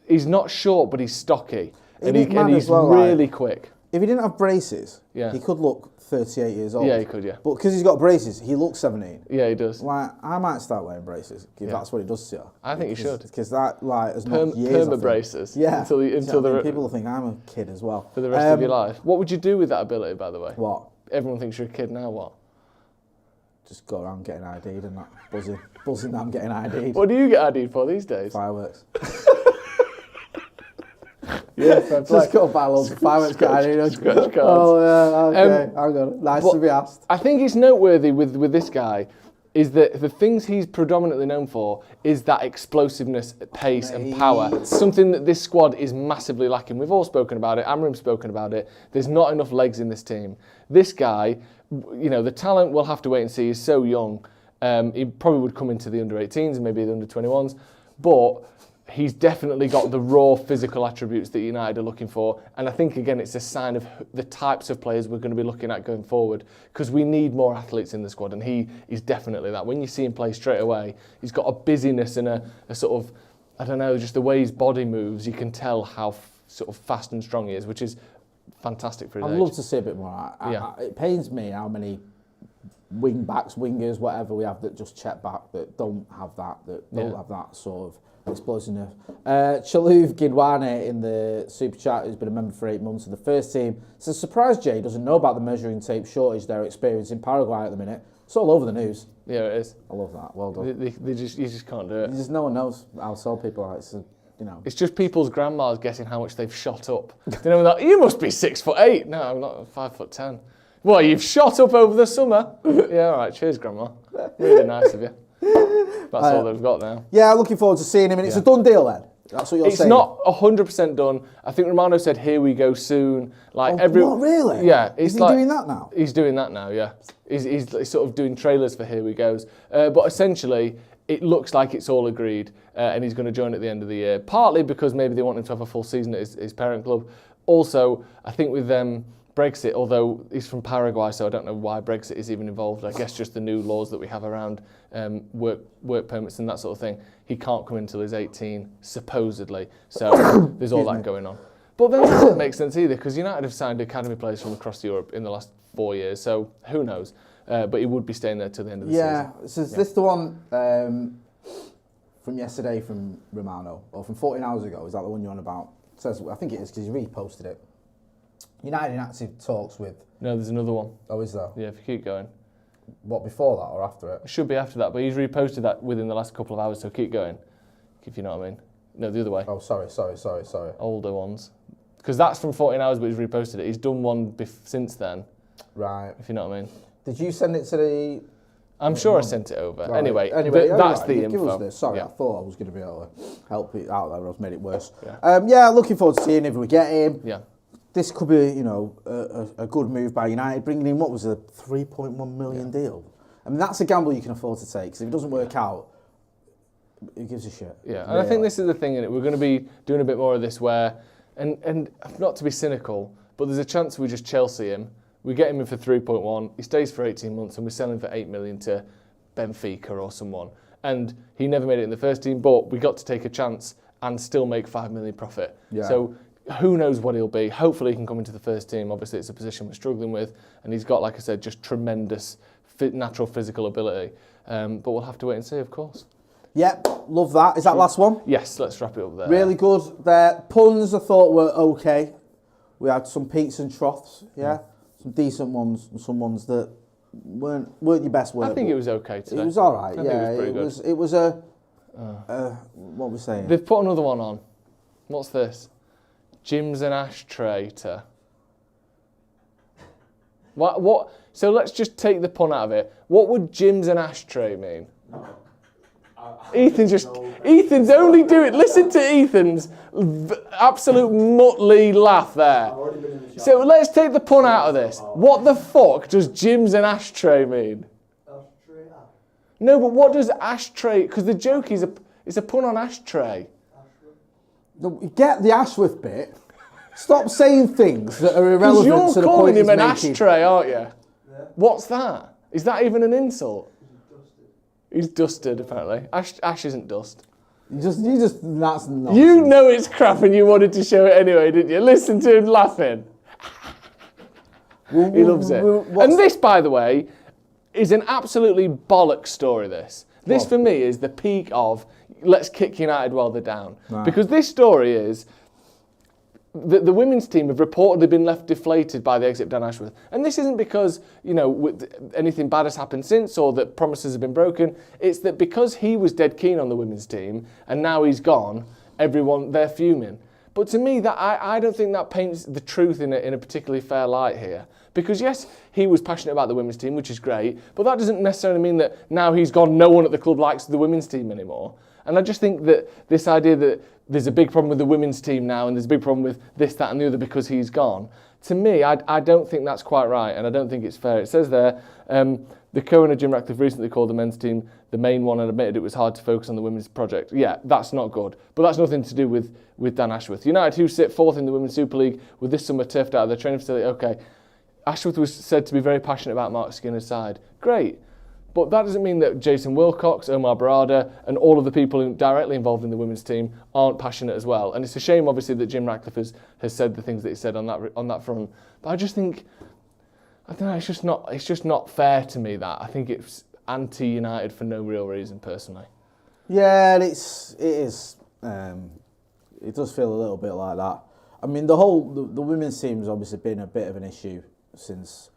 He's not short, but he's stocky, and he's really quick. If he didn't have braces, he could look 38 years old. Yeah, he could. Yeah, but because he's got braces, he looks 17. Yeah, he does. Like I might start wearing braces if that's what it does to you. I think you should, because that like has not years. Perma braces. Yeah, until the people think I'm a kid as well for the rest of your life. What would you do with that ability, by the way? What? Everyone thinks you're a kid now. What? Just go around getting ID'd and that buzzing that I'm getting ID'd. What do you get ID'd for these days? Fireworks. Just go buy loads of fireworks. Scratch cards. Oh yeah, okay. Hang on. Nice to be asked. I think it's noteworthy with this guy is that the things he's predominantly known for is that explosiveness, pace and power. Something that this squad is massively lacking. We've all spoken about it. Amrim's spoken about it. There's not enough legs in this team. This guy, the talent we'll have to wait and see. He's so young. He probably would come into the under-18s and maybe the under-21s. But he's definitely got the raw physical attributes that United are looking for. And I think, again, it's a sign of the types of players we're going to be looking at going forward, because we need more athletes in the squad, and he is definitely that. When you see him play straight away, he's got a busyness and a sort of, I don't know, just the way his body moves, you can tell how sort of fast and strong he is, which is fantastic for his age. I'd love to see a bit more. It pains me how many wing-backs, wingers, whatever we have that just check back, that don't have that sort of explosiveness. Chaluv Gidwane in the Super Chat, who's been a member for 8 months of the first team, says, surprised Jay doesn't know about the measuring tape shortage they're experiencing in Paraguay at the minute. It's all over the news. Yeah, it is. I love that. Well done. You just can't do it. No one knows how sell people are. It's just people's grandmas guessing how much they've shot up. You know that? You must be 6'8". No, I'm not 5'10". Well, you've shot up over the summer. Yeah, all right. Cheers, Grandma. Really nice of you. That's all they've got now. Yeah, looking forward to seeing him. And it's a done deal then. That's what you're saying. It's not 100% done. I think Romano said, "Here we go soon." Like what, really? Yeah. Is he doing that now? He's doing that now. Yeah. He's sort of doing trailers for Here We Goes. But essentially, it looks like it's all agreed, and he's going to join at the end of the year. Partly because maybe they want him to have a full season at his parent club. Also, I think with Brexit, although he's from Paraguay, so I don't know why Brexit is even involved. I guess just the new laws that we have around work permits and that sort of thing. He can't come until he's 18, supposedly. So there's all that going on. But then that doesn't make sense either, because United have signed academy players from across Europe in the last 4 years. So who knows? But he would be staying there till the end of the season. Yeah. So is this the one from yesterday from Romano, or from 14 hours ago? Is that the one you're on about? It says, I think it is, because he reposted it. United in active talks with... No, there's another one. Oh, is there? Yeah, if you keep going. What, before that or after it? It should be after that, but he's reposted that within the last couple of hours, so keep going, if you know what I mean. No, the other way. Oh, sorry. Older ones. Because that's from 14 hours, but he's reposted it. He's done one since then. Right. If you know what I mean. Did you send it to the... I'm sure I sent it over. Right. Anyway, that's the info. Give us this. Sorry, yeah. I thought I was going to be able to help it out there, but I've made it worse. Yeah. Looking forward to seeing if we get him. Yeah. This could be, a good move by United, bringing in, what was a 3.1 million deal? I mean, that's a gamble you can afford to take, because if it doesn't work out, who gives a shit? Yeah, and I think this is the thing, innit? We're going to be doing a bit more of this where, and not to be cynical, but there's a chance we just Chelsea him, we get him in for 3.1, he stays for 18 months, and we sell him for 8 million to Benfica or someone. And he never made it in the first team, but we got to take a chance and still make 5 million profit. Yeah. So who knows what he'll be. Hopefully he can come into the first team. Obviously it's a position we're struggling with, and he's got, like I said, just tremendous natural physical ability. But we'll have to wait and see, of course. Yep, love that. Is that last one? Yes, let's wrap it up there. Really good. The puns I thought were okay. We had some peaks and troughs, some decent ones, and some ones that weren't your best work. I think it was okay today. It was all right. I think it was pretty good. It was a what were we saying? They've put another one on. What's this? Jim's an ashtray. What? So let's just take the pun out of it. What would Jim's an ashtray mean? Ethan's only doing. Listen to Ethan's absolute muttly laugh there. So let's take the pun out of this. What the fuck does Jim's an ashtray mean? No, but what does ashtray? Because the joke is a pun on ashtray. Get the Ashworth bit. Stop saying things that are irrelevant to the point he's making. You're calling him an ashtray, aren't you? Yeah. What's that? Is that even an insult? He's dusted, apparently. Ash isn't dust. That's nonsense. You know it's crap and you wanted to show it anyway, didn't you? Listen to him laughing. He loves it. And this, by the way, is an absolutely bollocks story, this. This, for me, is the peak of let's kick United while they're down. Right. Because this story is the women's team have reportedly been left deflated by the exit of Dan Ashworth. And this isn't because, anything bad has happened since or that promises have been broken. It's that because he was dead keen on the women's team and now he's gone, they're fuming. But to me, that I don't think that paints the truth in a particularly fair light here. Because yes, he was passionate about the women's team, which is great, but that doesn't necessarily mean that now he's gone, no one at the club likes the women's team anymore. And I just think that this idea that there's a big problem with the women's team now and there's a big problem with this, that and the other because he's gone, to me, I don't think that's quite right and I don't think it's fair. It says there, the co-owner Jim Ratcliffe recently called the men's team the main one and admitted it was hard to focus on the women's project. Yeah, that's not good. But that's nothing to do with Dan Ashworth. United, who sit fourth in the Women's Super League, with this summer turfed out of their training facility, okay. Ashworth was said to be very passionate about Mark Skinner's side. Great. But that doesn't mean that Jason Wilcox, Omar Barada, and all of the people directly involved in the women's team aren't passionate as well. And it's a shame, obviously, that Jim Ratcliffe has said the things that he said on that front. But I just think, I don't know, it's just not fair to me that. I think it's anti-United for no real reason, personally. Yeah, it is. It does feel a little bit like that. I mean, the women's team has obviously been a bit of an issue since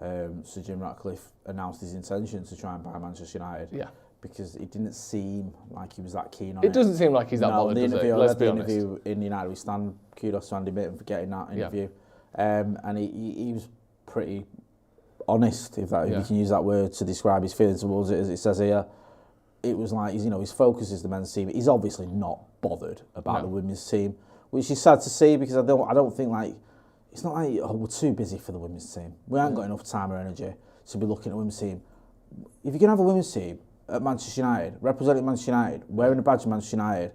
Sir Jim Ratcliffe announced his intention to try and buy Manchester United. Yeah. because it didn't seem like he was that keen on it. It doesn't seem like he's that bothered, does it? Let's be honest. Interview in United We Stand, kudos to Andy Mitten for getting that interview. And he was pretty honest, if you can use that word to describe his feelings towards it, as it says here. It was like, his focus is the men's team. He's obviously not bothered about the women's team, which is sad to see, because I don't think, like, it's not like, we're too busy for the women's team. We haven't got enough time or energy to be looking at the women's team. If you're going to have a women's team at Manchester United, representing Manchester United, wearing a badge of Manchester United,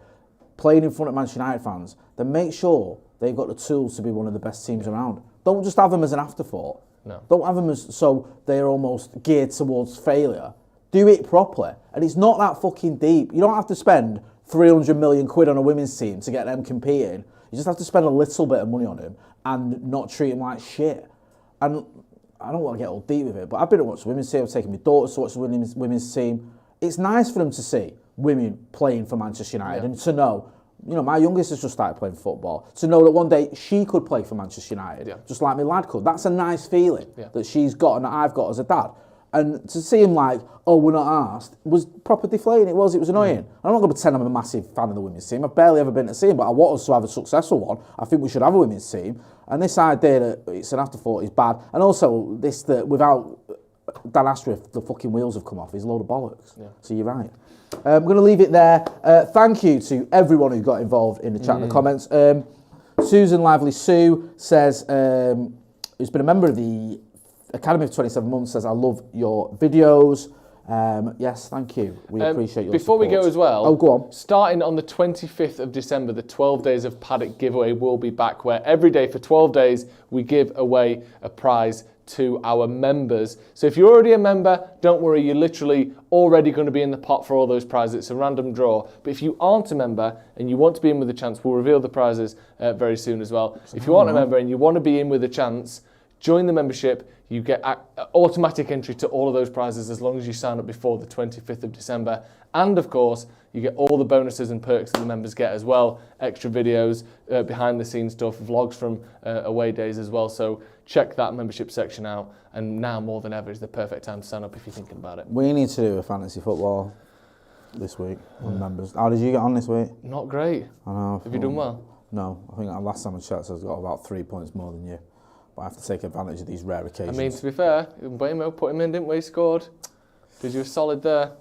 playing in front of Manchester United fans, then make sure they've got the tools to be one of the best teams around. Don't just have them as an afterthought. No. Don't have them as so they're almost geared towards failure. Do it properly. And it's not that fucking deep. You don't have to spend 300 million quid on a women's team to get them competing. You just have to spend a little bit of money on them and not treat them like shit. And I don't want to get all deep with it, but I've been to watch the women's team. I've taken my daughters to watch the women's team. It's nice for them to see women playing for Manchester United and to know, my youngest has just started playing football, to know that one day she could play for Manchester United, just like my lad could. That's a nice feeling that she's got and that I've got as a dad. And to see him like, oh, we're not asked, was proper deflating. It was annoying. I'm not going to pretend I'm a massive fan of the women's team. I've barely ever been to see him, but I want us to have a successful one. I think we should have a women's team. And this idea that it's an afterthought is bad. And also this that without Dan Ashworth, the fucking wheels have come off, is a load of bollocks. Yeah. So you're right. I'm going to leave it there. Thank you to everyone who got involved in the chat and the comments. Susan Lively Sue says, who's been a member of the Academy for 27 months, says, I love your videos. Yes, thank you. We appreciate your Before support. we go as well, go on. Starting on the 25th of December, the 12 Days of Paddock giveaway will be back, where every day for 12 days we give away a prize to our members. So if you're already a member, don't worry, you're literally already going to be in the pot for all those prizes. It's a random draw. But if you aren't a member and you want to be in with a chance, we'll reveal the prizes very soon as well. If you aren't a member and you want to be in with a chance, join the membership. You get automatic entry to all of those prizes as long as you sign up before the 25th of December. And of course, you get all the bonuses and perks that the members get as well. Extra videos, behind the scenes stuff, vlogs from away days as well. So check that membership section out. And now more than ever is the perfect time to sign up if you're thinking about it. We need to do a fantasy football this week on members. How did you get on this week? Not great. I know. Have you done well? No. I think last time I checked, I've got about 3 points more than you. But I have to take advantage of these rare occasions. I mean, to be fair, Mbeumo put him in, didn't we? He scored. Did you a solid there?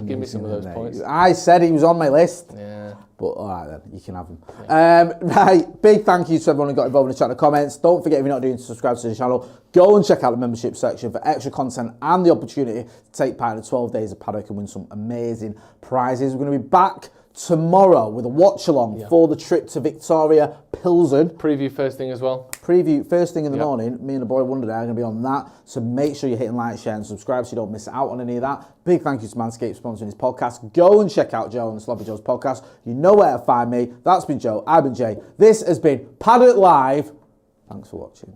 Give me some of those points. I said he was on my list. Yeah. But all right then, you can have him. Yeah. Right, big thank you to everyone who got involved in the chat and the comments. Don't forget, if you're not doing, to subscribe to the channel. Go and check out the membership section for extra content and the opportunity to take part in the 12 Days of Paddock and win some amazing prizes. We're going to be back tomorrow with a watch-along for the trip to Victoria Pilsen. Preview first thing as well. Preview first thing in the morning. Me and the boy Wonder are going to be on that. So make sure you're hitting like, share and subscribe so you don't miss out on any of that. Big thank you to Manscaped sponsoring this podcast. Go and check out Joe and Sloppy Joe's podcast. You know where to find me. That's been Joe. I've been Jay. This has been Paddock Live. Thanks for watching.